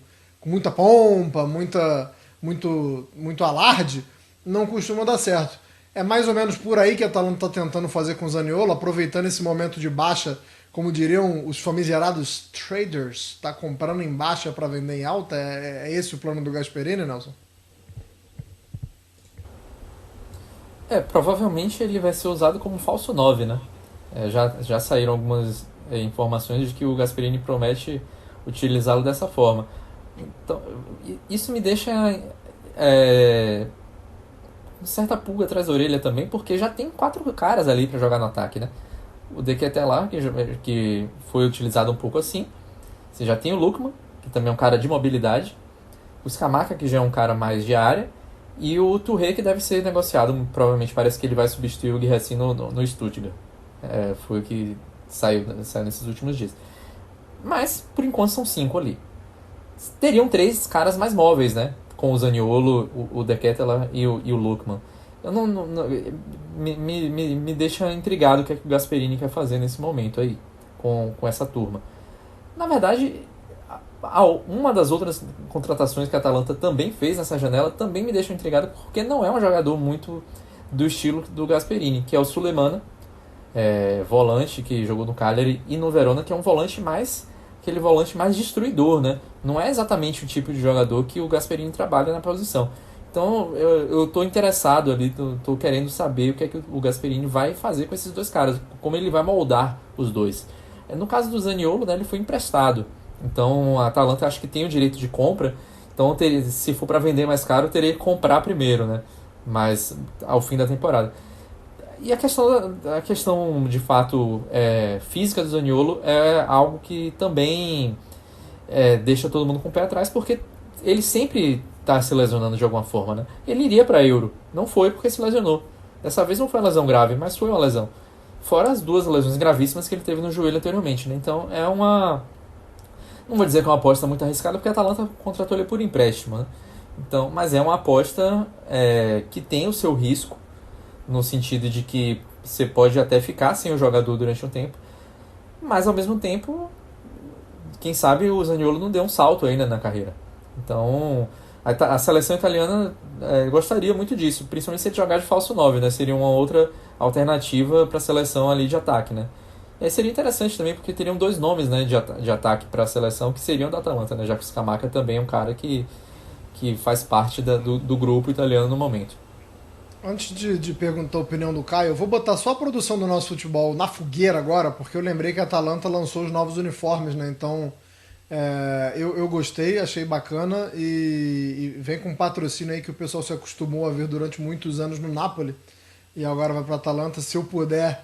S4: muita pompa, muito alarde, não costuma dar certo. É mais ou menos por aí que a Atalanta está tentando fazer com o Zaniolo, aproveitando esse momento de baixa, como diriam os famigerados traders, tá comprando em baixa para vender em alta? É esse o plano do Gasperini, Nelson?
S5: Provavelmente ele vai ser usado como falso 9, né? Já saíram algumas informações de que o Gasperini promete utilizá-lo dessa forma. Então, isso me deixa certa pulga atrás da orelha também, porque já tem 4 caras ali para jogar no ataque, né? O De Ketelaere, que foi utilizado um pouco assim. Você já tem o Lookman, que também é um cara de mobilidade. O Scamacca, que já é um cara mais de área. E o Touré, que deve ser negociado. Provavelmente parece que ele vai substituir o Guirassy no Stuttgart. Foi o que saiu nesses últimos dias. Mas, por enquanto, são 5 ali. Teriam 3 caras mais móveis, né? Com o Zaniolo, o De Ketelaere e o Lookman. Eu me deixa intrigado o que é que o Gasperini quer fazer nesse momento aí, com essa turma. Na verdade, uma das outras contratações que a Atalanta também fez nessa janela também me deixa intrigado, porque não é um jogador muito do estilo do Gasperini, que é o Sulemana, volante que jogou no Cagliari e no Verona, que é um volante aquele volante mais destruidor, né? Não é exatamente o tipo de jogador que o Gasperini trabalha na posição. Então eu tô interessado ali, tô querendo saber o que é que o Gasperini vai fazer com esses dois caras, como ele vai moldar os dois. No caso do Zaniolo, né, ele foi emprestado. Então a Atalanta acho que tem o direito de compra. Então se for para vender mais caro, eu teria que comprar primeiro, né? Mas ao fim da temporada. E a questão de fato física do Zaniolo é algo que também deixa todo mundo com o pé atrás, porque ele sempre está se lesionando de alguma forma, né? Ele iria para Euro, não foi porque se lesionou. Dessa vez não foi uma lesão grave, mas foi uma lesão. Fora as duas lesões gravíssimas que ele teve no joelho anteriormente, né? Então é uma... Não vou dizer que é uma aposta muito arriscada, porque a Atalanta contratou ele por empréstimo, né? Então, mas é uma aposta que tem o seu risco, no sentido de que você pode até ficar sem o jogador durante um tempo, mas ao mesmo tempo, quem sabe o Zaniolo não deu um salto ainda na carreira. Então, a seleção italiana gostaria muito disso, principalmente se ele jogar de falso 9, né? Seria uma outra alternativa para a seleção ali de ataque, né? E aí seria interessante também, porque teriam dois nomes, né, de ataque para a seleção que seriam da Atalanta, né? Já que o Scamacca também é um cara que faz parte do grupo italiano no momento.
S4: Antes de perguntar a opinião do Caio, eu vou botar só a produção do nosso futebol na fogueira agora, porque eu lembrei que a Atalanta lançou os novos uniformes, né? Então, eu gostei, achei bacana e vem com um patrocínio aí que o pessoal se acostumou a ver durante muitos anos no Napoli e agora vai para a Atalanta. Se eu puder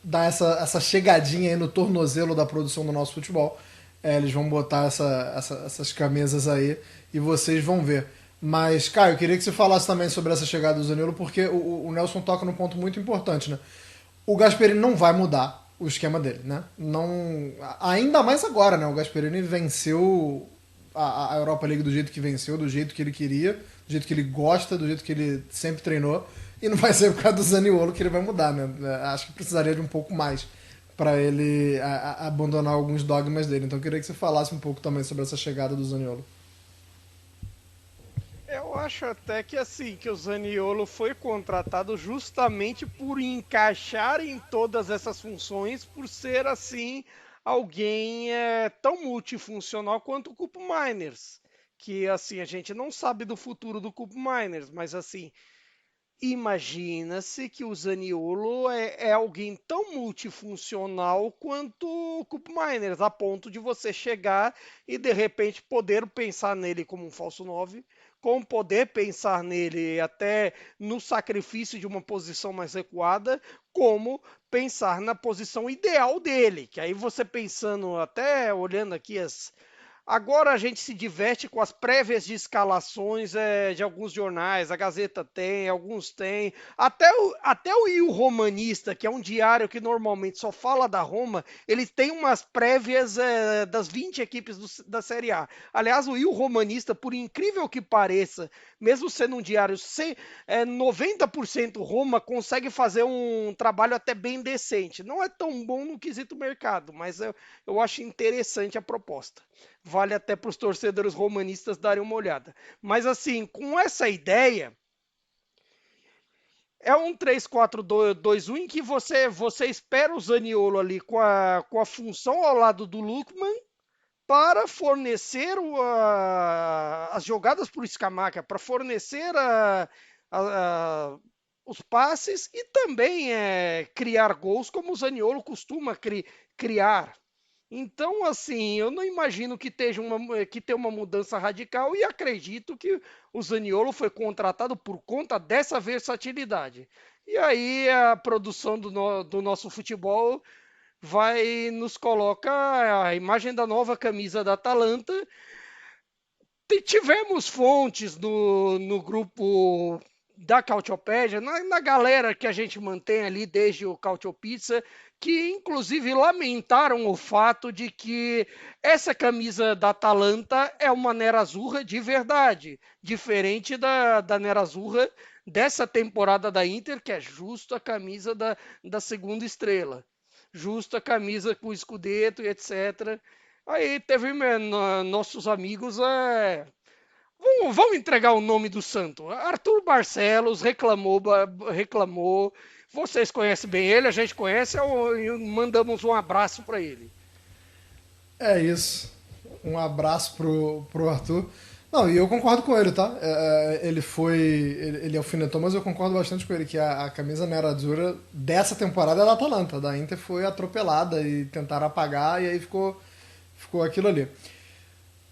S4: dar essa chegadinha aí no tornozelo da produção do nosso futebol, eles vão botar essas camisas aí e vocês vão ver. Mas, Caio, eu queria que você falasse também sobre essa chegada do Zaniolo, porque o Nelson toca num ponto muito importante, né? O Gasperini não vai mudar o esquema dele, né? Não, ainda mais agora, né? O Gasperini venceu a Europa League do jeito que venceu, do jeito que ele queria, do jeito que ele gosta, do jeito que ele sempre treinou, e não vai ser por causa do Zaniolo que ele vai mudar, né? Acho que precisaria de um pouco mais para ele abandonar alguns dogmas dele. Então eu queria que você falasse um pouco também sobre essa chegada do Zaniolo.
S3: Eu acho até que assim, que o Zaniolo foi contratado justamente por encaixar em todas essas funções, por ser assim, alguém tão multifuncional quanto o Koop Miners. Que assim, a gente não sabe do futuro do Koop Miners, mas assim, imagina-se que o Zaniolo é alguém tão multifuncional quanto o Koop Miners, a ponto de você chegar e de repente poder pensar nele como um falso 9, com poder pensar nele até no sacrifício de uma posição mais recuada, como pensar na posição ideal dele. Que aí você pensando, até olhando aqui agora a gente se diverte com as prévias de escalações de alguns jornais, a Gazeta tem, alguns têm, até o Il Romanista, que é um diário que normalmente só fala da Roma, ele tem umas prévias das 20 equipes da Série A. Aliás, o Il Romanista, por incrível que pareça, mesmo sendo um diário 90% Roma, consegue fazer um trabalho até bem decente. Não é tão bom no quesito mercado, mas eu acho interessante a proposta. Vale até para os torcedores romanistas darem uma olhada. Mas assim, com essa ideia, é um 3-4-2-1 em que você espera o Zaniolo ali com a função ao lado do Lookman para fornecer as jogadas por Scamacca, para fornecer os passes e também criar gols como o Zaniolo costuma criar. Então, assim, eu não imagino que tenha uma mudança radical e acredito que o Zaniolo foi contratado por conta dessa versatilidade. E aí a produção do nosso futebol nos coloca a imagem da nova camisa da Atalanta. Tivemos fontes no grupo da Cautiopédia, na galera que a gente mantém ali desde o Cautiopizza, que inclusive lamentaram o fato de que essa camisa da Atalanta é uma Nerazzurra de verdade, diferente da Nerazzurra dessa temporada da Inter, que é justo a camisa da segunda estrela, justo a camisa com o Scudetto e etc. Aí teve nossos amigos... Vamos entregar o nome do santo. Arthur Barcelos reclamou. Vocês conhecem bem ele, a gente conhece, mandamos um abraço para ele.
S4: É isso. Um abraço pro Arthur. Não, e eu concordo com ele, tá? Ele alfinetou, mas eu concordo bastante com ele, que a camisa nerazzurra dessa temporada é da Atalanta. Da Inter foi atropelada e tentaram apagar, e aí ficou aquilo ali.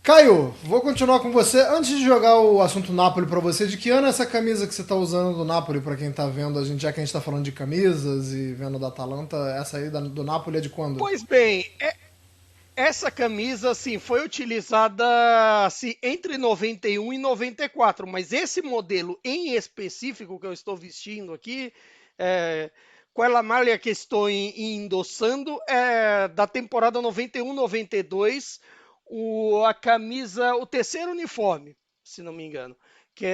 S4: Caio, vou continuar com você. Antes de jogar o assunto Napoli pra você, de que ano é essa camisa que você tá usando do Napoli, pra quem tá vendo, já que a gente tá falando de camisas e vendo da Atalanta, essa aí do Napoli é de quando?
S3: Pois bem, essa camisa assim, foi utilizada assim, entre 91 e 94, mas esse modelo em específico que eu estou vestindo aqui, quella maglia que estou endossando é da temporada 91-92, a camisa, o terceiro uniforme, se não me engano, que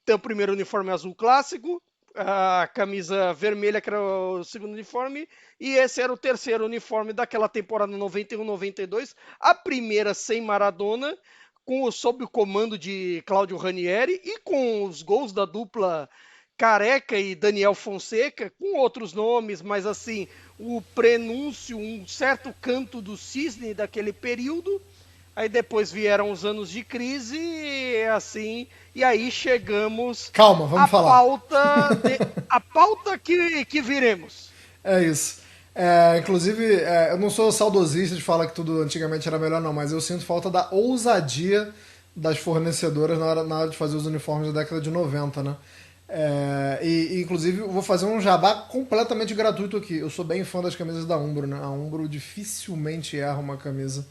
S3: tem o primeiro uniforme azul clássico, a camisa vermelha que era o segundo uniforme, e esse era o terceiro uniforme daquela temporada 91-92, a primeira sem Maradona, sob o comando de Cláudio Ranieri e com os gols da dupla Careca e Daniel Fonseca, com outros nomes, mas assim, o prenúncio, um certo canto do cisne daquele período. Aí depois vieram os anos de crise, assim, e aí chegamos
S4: Calma, vamos falar.
S3: A pauta que viremos.
S4: É isso. Inclusive, eu não sou saudosista de falar que tudo antigamente era melhor, não, mas eu sinto falta da ousadia das fornecedoras na hora de fazer os uniformes da década de 90, né? Inclusive, eu vou fazer um jabá completamente gratuito aqui. Eu sou bem fã das camisas da Umbro, né? A Umbro dificilmente erra uma camisa.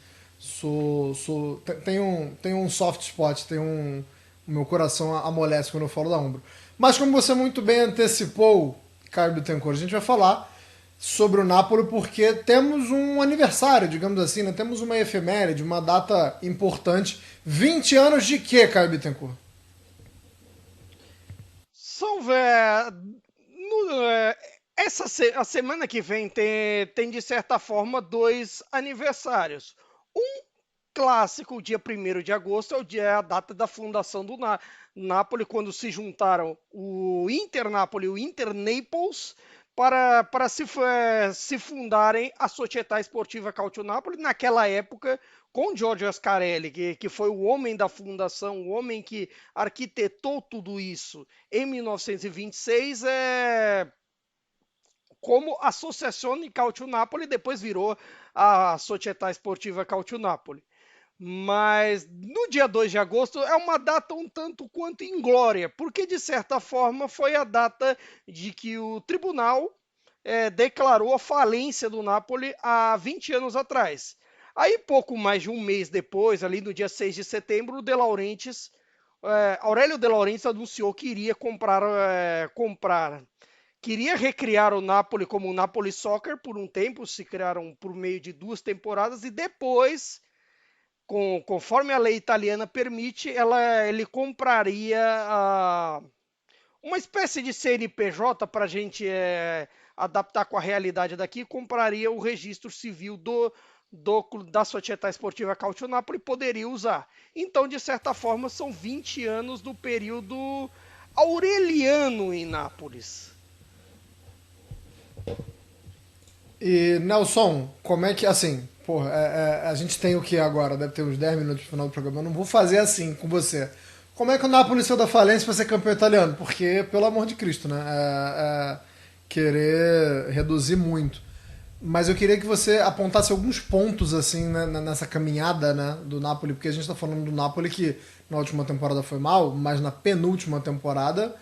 S4: Tem um soft spot, o meu coração amolece quando eu falo da Umbro. Mas como você muito bem antecipou, Caio Bittencourt, a gente vai falar sobre o Napoli porque temos um aniversário, digamos assim, né? Temos uma efeméride, uma data importante. 20 anos de quê, Caio Bittencourt?
S3: A semana que vem tem, de certa forma, 2 aniversários. Um clássico, dia 1º de agosto, é a data da fundação do Napoli, quando se juntaram o Inter Napoli e o Inter Naples para se fundarem a Società Sportiva Calcio Napoli, naquela época, com Giorgio Ascarelli, que foi o homem da fundação, o homem que arquitetou tudo isso em 1926, como Associazione Calcio Napoli, depois virou a Società Sportiva Calcio Napoli. Mas no dia 2 de agosto é uma data um tanto quanto inglória, porque de certa forma foi a data de que o tribunal declarou a falência do Napoli há 20 anos atrás. Aí, pouco mais de um mês depois, ali no dia 6 de setembro, o De Laurentiis, Aurélio De Laurentiis anunciou que iria queria recriar o Napoli como o Napoli Soccer por um tempo, se criaram por meio de 2 temporadas, e depois, conforme a lei italiana permite, ele compraria uma espécie de CNPJ para a gente adaptar com a realidade daqui, compraria o registro civil da Società Sportiva Calcio Napoli e poderia usar. Então, de certa forma, são 20 anos do período aureliano em Nápoles.
S4: E, Nelson, como é que, assim, porra, a gente tem o que agora? Deve ter uns 10 minutos no final do programa. Eu não vou fazer assim com você. Como é que o Napoli saiu da falência para ser campeão italiano? Porque, pelo amor de Cristo, né? Querer reduzir muito. Mas eu queria que você apontasse alguns pontos, assim, né, nessa caminhada, né, do Napoli, porque a gente está falando do Napoli que na última temporada foi mal, mas na penúltima temporada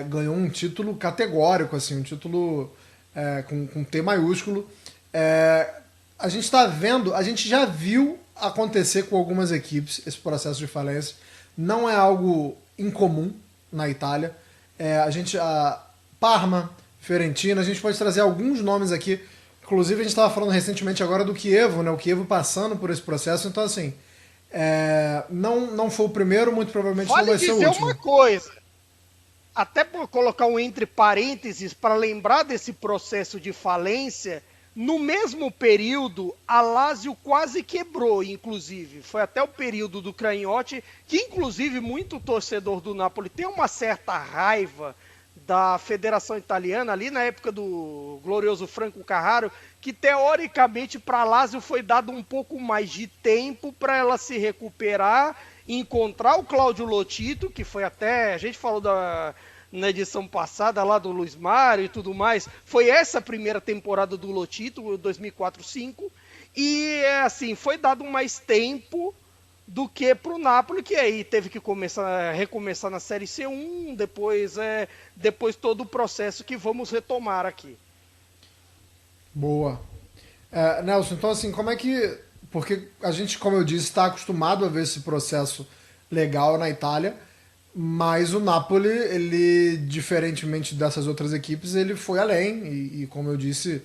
S4: ganhou um título categórico, assim, um título com T maiúsculo. A gente está vendo, a gente já viu acontecer com algumas equipes esse processo de falência. Não é algo incomum na Itália. Parma, Fiorentina, a gente pode trazer alguns nomes aqui. Inclusive, a gente estava falando recentemente agora do Chievo, né? O Chievo passando por esse processo. Então, assim, não foi o primeiro, muito provavelmente não vai ser o último.
S3: Vale dizer uma coisa, até por colocar um entre parênteses, para lembrar desse processo de falência, no mesmo período, a Lazio quase quebrou, inclusive. Foi até o período do Cragnotti, que inclusive muito torcedor do Napoli tem uma certa raiva da Federação Italiana, ali na época do glorioso Franco Carraro, que teoricamente para a Lazio foi dado um pouco mais de tempo para ela se recuperar, encontrar o Cláudio Lotito, que foi até, a gente falou na edição passada lá do Luiz Mário e tudo mais, foi essa a primeira temporada do Lotito, 2004-05, e assim, foi dado mais tempo do que pro Napoli, que aí teve que recomeçar na Série C1, depois todo o processo que vamos retomar aqui.
S4: Boa. Nelson, então assim, como é que... Porque a gente, como eu disse, está acostumado a ver esse processo legal na Itália, mas o Napoli, ele, diferentemente dessas outras equipes, ele foi além e como eu disse,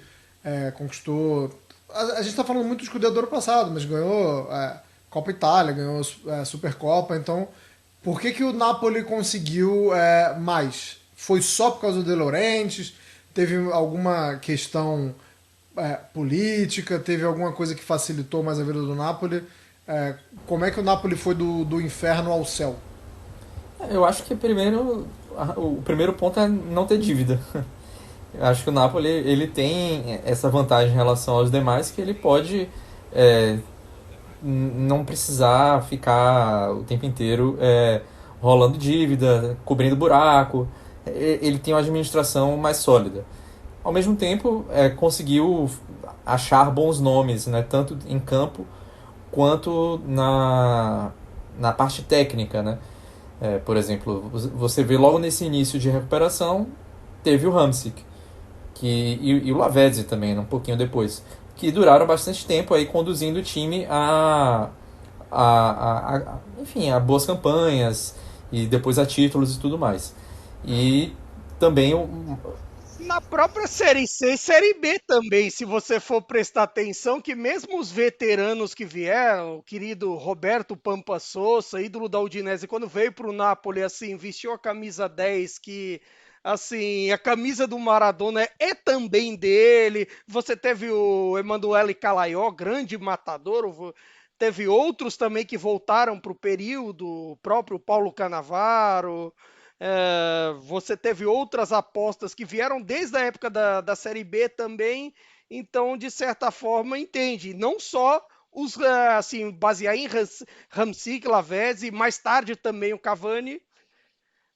S4: conquistou... A gente está falando muito do Scudetto do ano passado, mas ganhou Copa Itália, ganhou Supercopa, então por que o Napoli conseguiu mais? Foi só por causa do De Laurentiis? Teve alguma questão política? Teve alguma coisa que facilitou mais a vida do Napoli? Como é que o Napoli foi do inferno ao céu?
S5: Eu acho que o primeiro ponto é não ter dívida. Eu acho que o Napoli ele tem essa vantagem em relação aos demais, que ele pode não precisar ficar o tempo inteiro rolando dívida, cobrindo buraco. Ele tem uma administração mais sólida. Ao mesmo tempo, conseguiu achar bons nomes, né, tanto em campo quanto na parte técnica, né? Por exemplo, você vê logo nesse início de recuperação, teve o Hamsik e o Lavezzi também, um pouquinho depois, que duraram bastante tempo aí conduzindo o time enfim, a boas campanhas e depois a títulos e tudo mais. E também
S3: Na própria Série C e Série B também, se você for prestar atenção, que mesmo os veteranos que vieram, o querido Roberto Pampa Sosa, ídolo da Udinese, quando veio para o Napoli, assim, vestiu a camisa 10, que, assim, a camisa do Maradona é também dele. Você teve o Emanuele Calaió, grande matador, teve outros também que voltaram para o período, o próprio Paulo Cannavaro. Você teve outras apostas que vieram desde a época da Série B também, então, de certa forma, entende. Não só os, assim, basear em Hamsik, Lavezzi, mais tarde também o Cavani,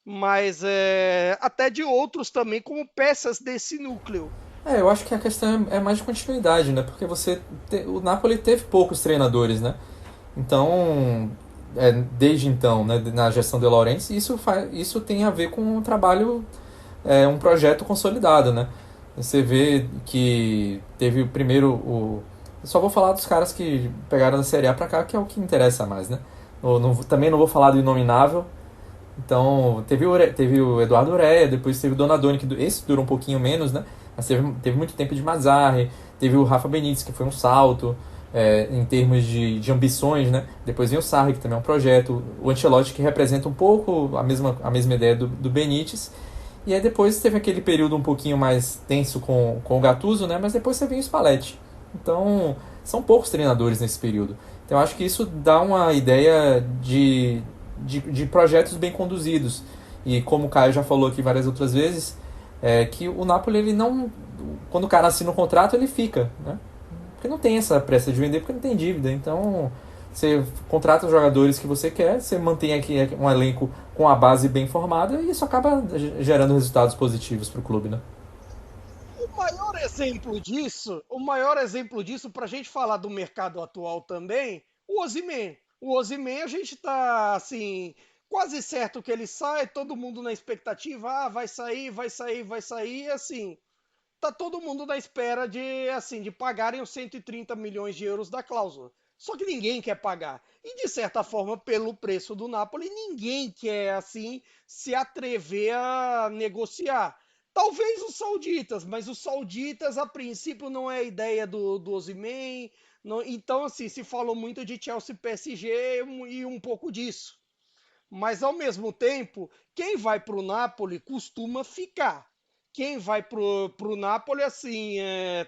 S3: mas até de outros também, como peças desse núcleo.
S5: eu acho que a questão é mais de continuidade, né? Porque o Napoli teve poucos treinadores, né? Então, desde então, né, na gestão de Laurentiis, isso tem a ver com um trabalho, um projeto consolidado, né? Você vê que teve o primeiro... Eu só vou falar dos caras que pegaram da Série A pra cá, que é o que interessa mais, né? Também não vou falar do Inominável. Então, teve o Eduardo Urea, depois teve o Donadoni, que esse durou um pouquinho menos, né? Mas teve muito tempo de Mazzarri, teve o Rafa Benítez, que foi um salto em termos de ambições, né? Depois vem o Sarri, que também é um projeto, o Ancelotti, que representa um pouco a mesma ideia do Benítez, e aí depois teve aquele período um pouquinho mais tenso com o Gattuso, né? Mas depois você vem o Spalletti. Então, são poucos treinadores nesse período. Então, eu acho que isso dá uma ideia de projetos bem conduzidos. E como o Caio já falou aqui várias outras vezes, que o Napoli, ele não... Quando o cara assina um contrato, ele fica, né? Porque não tem essa pressa de vender, porque não tem dívida. Então, você contrata os jogadores que você quer, você mantém aqui um elenco com a base bem formada e isso acaba gerando resultados positivos para o clube, né?
S3: O maior exemplo disso, para a gente falar do mercado atual também, o Osimhen. O Osimhen, a gente tá, assim, quase certo que ele sai, todo mundo na expectativa, vai sair, e assim, tá todo mundo na espera de pagarem os 130 milhões de euros da cláusula. Só que ninguém quer pagar. E, de certa forma, pelo preço do Napoli, ninguém quer, assim, se atrever a negociar. Talvez os sauditas, mas os sauditas, a princípio, não é a ideia do Osimhen. Então, assim, se falou muito de Chelsea PSG e um pouco disso. Mas, ao mesmo tempo, quem vai para o Napoli costuma ficar. quem vai pro Napoli, assim,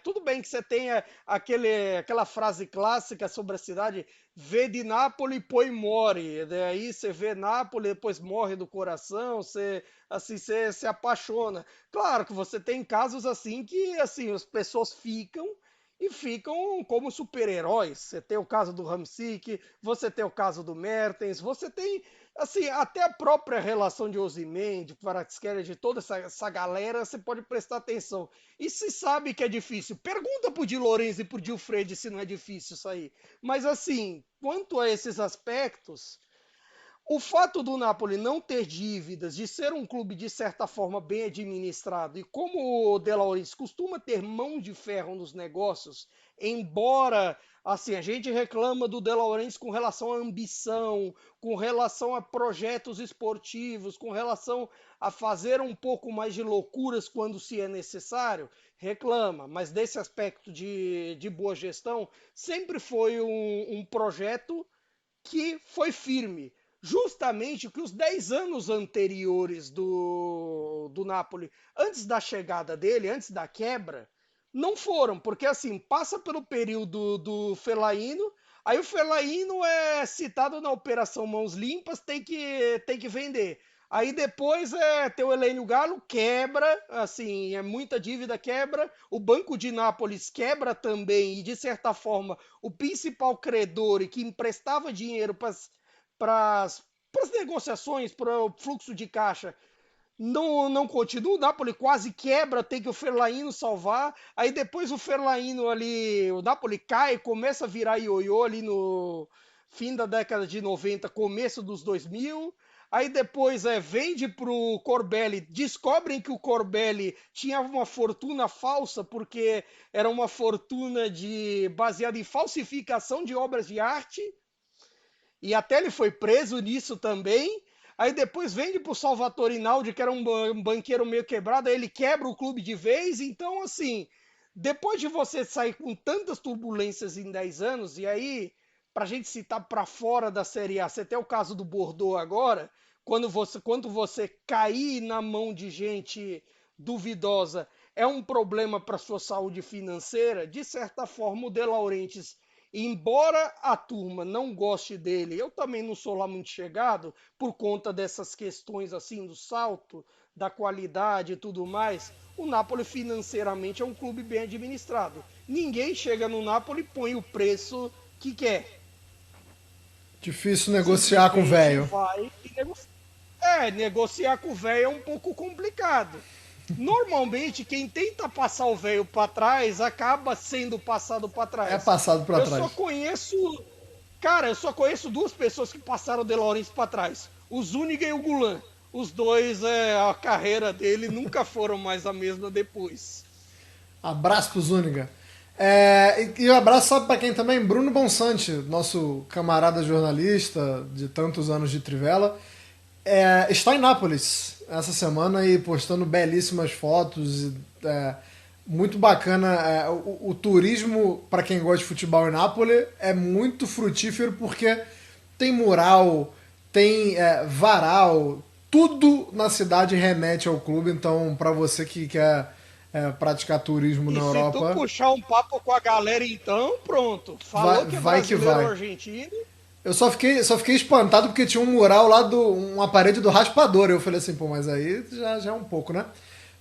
S3: tudo bem que você tenha aquela frase clássica sobre a cidade, vê de Napoli, poi muore, daí você vê Napoli, depois morre do coração, você se apaixona. Claro que você tem casos assim que assim, as pessoas ficam como super-heróis. Você tem o caso do Hamsik, você tem o caso do Mertens, você tem assim, até a própria relação de Osimhen, de Kvaratskhelia, de toda essa galera, você pode prestar atenção. E se sabe que é difícil. Pergunta pro Di Lorenzo e pro Gilfredi se não é difícil isso aí. Mas assim, quanto a esses aspectos, o fato do Napoli não ter dívidas, de ser um clube de certa forma bem administrado, e como o De Laurentiis costuma ter mão de ferro nos negócios, embora assim a gente reclama do De Laurentiis com relação à ambição, com relação a projetos esportivos, com relação a fazer um pouco mais de loucuras quando se é necessário, reclama, mas desse aspecto de boa gestão, sempre foi um projeto que foi firme. Justamente que os 10 anos anteriores do Napoli, antes da chegada dele, antes da quebra, não foram, porque assim, passa pelo período do Fellaino, aí o Fellaino é citado na Operação Mãos Limpas, tem que vender. Aí depois tem o Helênio Galo, quebra, assim, muita dívida quebra, o Banco de Nápoles quebra também, e de certa forma, o principal credor e que emprestava dinheiro para as negociações, para o fluxo de caixa, não continua. O Napoli quase quebra, tem que o Fellaino salvar. Aí depois o Fellaino ali, o Napoli cai, começa a virar ioiô ali no fim da década de 90, começo dos 2000. Aí depois vende pro Corbelli, descobrem que o Corbelli tinha uma fortuna falsa, porque era uma fortuna baseada em falsificação de obras de arte, e até ele foi preso nisso também. Aí depois vende pro Salvatore Rinaldi, que era um banqueiro meio quebrado, aí ele quebra o clube de vez. Então, assim, depois de você sair com tantas turbulências em 10 anos, e aí, pra gente citar para fora da Série A, você tem o caso do Bordeaux agora, quando você cair na mão de gente duvidosa, é um problema para sua saúde financeira. De certa forma, o De Laurentiis, embora a turma não goste dele, eu também não sou lá muito chegado, por conta dessas questões assim do salto, da qualidade e tudo mais, o Napoli financeiramente é um clube bem administrado. Ninguém chega no Napoli e põe o preço que quer.
S4: Difícil negociar com o velho.
S3: Negociar com o velho é um pouco complicado. Normalmente, quem tenta passar o velho para trás acaba sendo passado para trás.
S4: É passado para trás.
S3: Eu só conheço duas pessoas que passaram o De Laurentiis para trás: o Zúñiga e o Gulan. Os dois, a carreira dele nunca foram mais a mesma depois.
S4: Abraço pro Zúñiga. E um abraço, sabe para quem também? Bruno Bonsante, nosso camarada jornalista de tantos anos de Trivela. Está em Nápoles essa semana e postando belíssimas fotos. Muito bacana. O turismo, para quem gosta de futebol em Nápoles, é muito frutífero porque tem mural, tem varal, tudo na cidade remete ao clube. Então, para você que quer praticar turismo na Europa...
S3: Se tu puxar um papo com a galera, então, pronto. Falou que é brasileiro ou argentino...
S4: Eu só fiquei espantado porque tinha um mural lá, uma parede do raspador. Eu falei assim, pô, mas aí já é um pouco, né?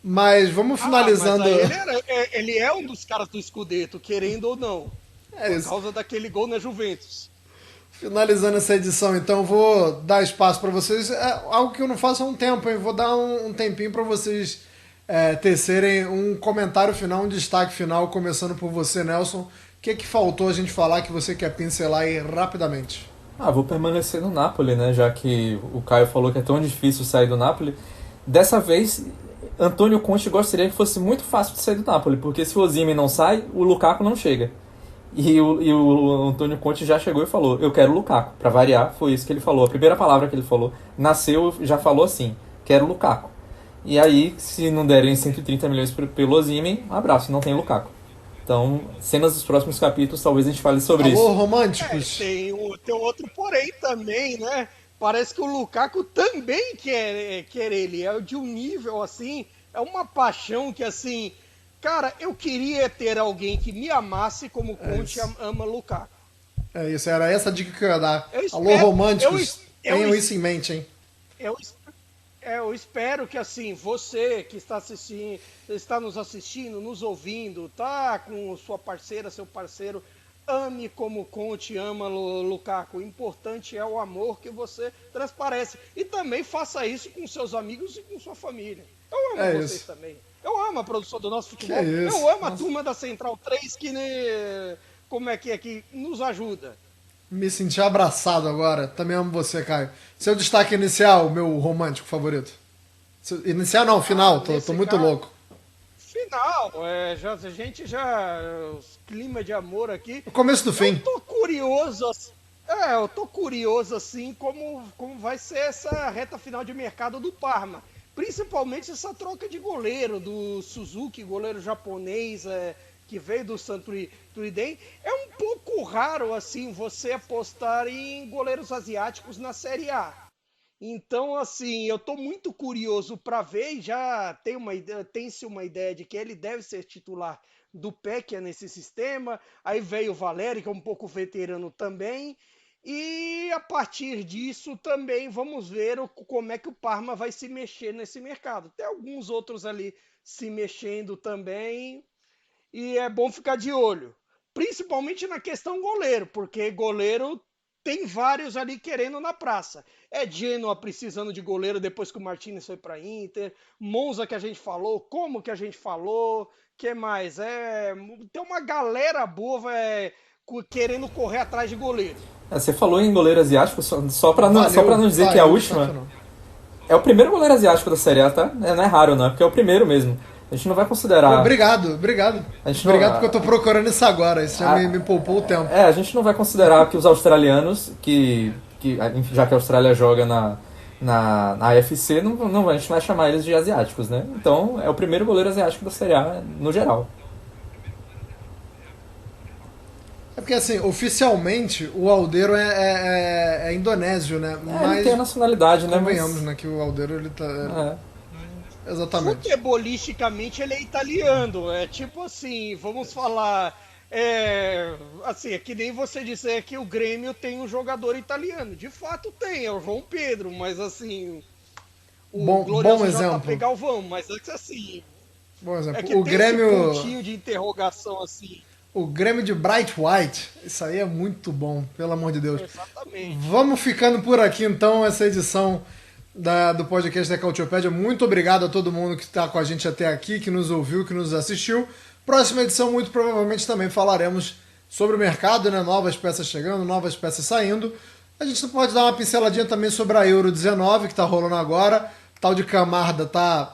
S4: Mas vamos finalizando...
S3: Mas ele é um dos caras do Scudetto, querendo ou não. Por causa daquele gol na Juventus.
S4: Finalizando essa edição, então, vou dar espaço para vocês. Algo que eu não faço há um tempo, hein? Vou dar um tempinho para vocês tecerem um comentário final, um destaque final, começando por você, Nelson. O que faltou a gente falar que você quer pincelar aí rapidamente?
S5: Vou permanecer no Napoli, né? Já que o Caio falou que é tão difícil sair do Napoli. Dessa vez, Antônio Conte gostaria que fosse muito fácil de sair do Napoli, porque se o Osimhen não sai, o Lukaku não chega. E o Antônio Conte já chegou e falou, eu quero o Lukaku. Pra variar, foi isso que ele falou. A primeira palavra que ele falou, nasceu, já falou assim, quero o Lukaku. E aí, se não derem 130 milhões pelo Osimhen, abraço, não tem Lukaku. Então, cenas dos próximos capítulos, talvez a gente fale sobre isso.
S4: Alô, românticos!
S3: Tem outro porém também, né? Parece que o Lukaku também quer ele. É de um nível, assim, É uma paixão que, assim, cara, eu queria ter alguém que me amasse como o Conte ama Lukaku.
S4: É isso, era essa a dica que eu ia dar.
S3: Eu
S4: Alô,
S3: espero-
S4: românticos,
S3: eu-
S4: tenham isso em mente, hein?
S3: Eu, eu espero que, assim, você que está assistindo, está nos assistindo, nos ouvindo, tá com sua parceira, seu parceiro, ame como o Conte ama Lukaku. O importante é o amor que você transparece. E também faça isso com seus amigos e com sua família. Eu amo vocês
S4: isso.
S3: também. Eu amo a produção do nosso futebol.
S4: Que isso.
S3: Eu amo a
S4: Nossa.
S3: turma da Central 3 que, como é que nos ajuda.
S4: Me senti abraçado agora. Também amo você, Caio. Seu destaque inicial, meu romântico favorito. Inicial não, final. Tô
S3: nesse
S4: muito
S3: caso-
S4: louco.
S3: Final, a gente já. Os clima de amor aqui.
S4: O começo do fim.
S3: Eu tô curioso, eu tô curioso assim como vai ser essa reta final de mercado do Parma. Principalmente essa troca de goleiro do Suzuki, goleiro japonês que veio do Santuiden. É um pouco raro assim você apostar em goleiros asiáticos na Série A. Então, assim, eu tô muito curioso para ver, e já tem-se uma ideia de que ele deve ser titular do Pecchia nesse sistema. Aí veio o Valério, que é um pouco veterano também. E a partir disso também vamos ver como é que o Parma vai se mexer nesse mercado. Tem alguns outros ali se mexendo também. E é bom ficar de olho. Principalmente na questão goleiro, porque goleiro tem vários ali querendo na praça. É Genoa precisando de goleiro depois que o Martinez foi para Inter. Monza que a gente falou, como que a gente falou. Que mais? Tem uma galera boa querendo correr atrás de goleiro.
S5: Você falou em goleiro asiático, só pra
S4: Valeu,
S5: não dizer que é a última.
S4: sensacional.
S5: É o primeiro goleiro asiático da Série A, tá? Não é raro, não, é porque é o primeiro mesmo. A gente não vai considerar.
S4: Obrigado.
S5: A gente não-
S4: Obrigado porque eu tô procurando isso agora. Isso já me poupou o tempo.
S5: A gente não vai considerar que os australianos, enfim, já que a Austrália joga na AFC, a gente não vai chamar eles de asiáticos, né? Então, é o primeiro goleiro asiático da Série A no geral.
S4: É porque, assim, oficialmente, o Aldeiro é indonésio, né?
S5: Ele tem a nacionalidade, né?
S4: convenhamos, né? Que o Aldeiro, ele tá... Exatamente.
S3: Futebolisticamente ele é italiano. É tipo assim, vamos falar. Assim, é que nem você dizer que o Grêmio tem um jogador italiano. De fato tem, é o João Pedro, mas assim.
S4: Bom
S3: glorioso
S4: exemplo.
S3: JP Galvão, mas é que assim.
S4: Bom exemplo.
S3: É que
S4: O
S3: tem
S4: Grêmio...
S3: esse pontinho de interrogação assim.
S4: O Grêmio de Bright White. Isso aí é muito bom, pelo amor de Deus.
S3: Exatamente.
S4: Vamos ficando por aqui, então, essa edição do podcast da Cautiopédia. Muito obrigado a todo mundo que está com a gente até aqui, que nos ouviu, que nos assistiu. Próxima edição, muito provavelmente, também falaremos sobre o mercado, né? Novas peças chegando, novas peças saindo. A gente pode dar uma pinceladinha também sobre a Euro 19, que está rolando agora. O tal de Camarda tá,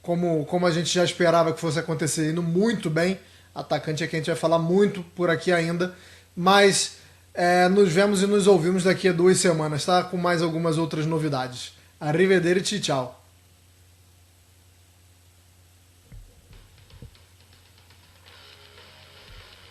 S4: como a gente já esperava que fosse acontecer, indo muito bem. Atacante é que a gente vai falar muito por aqui ainda. Mas nos vemos e nos ouvimos daqui a 2 semanas, tá? Com mais algumas outras novidades. Arrivederci, tchau.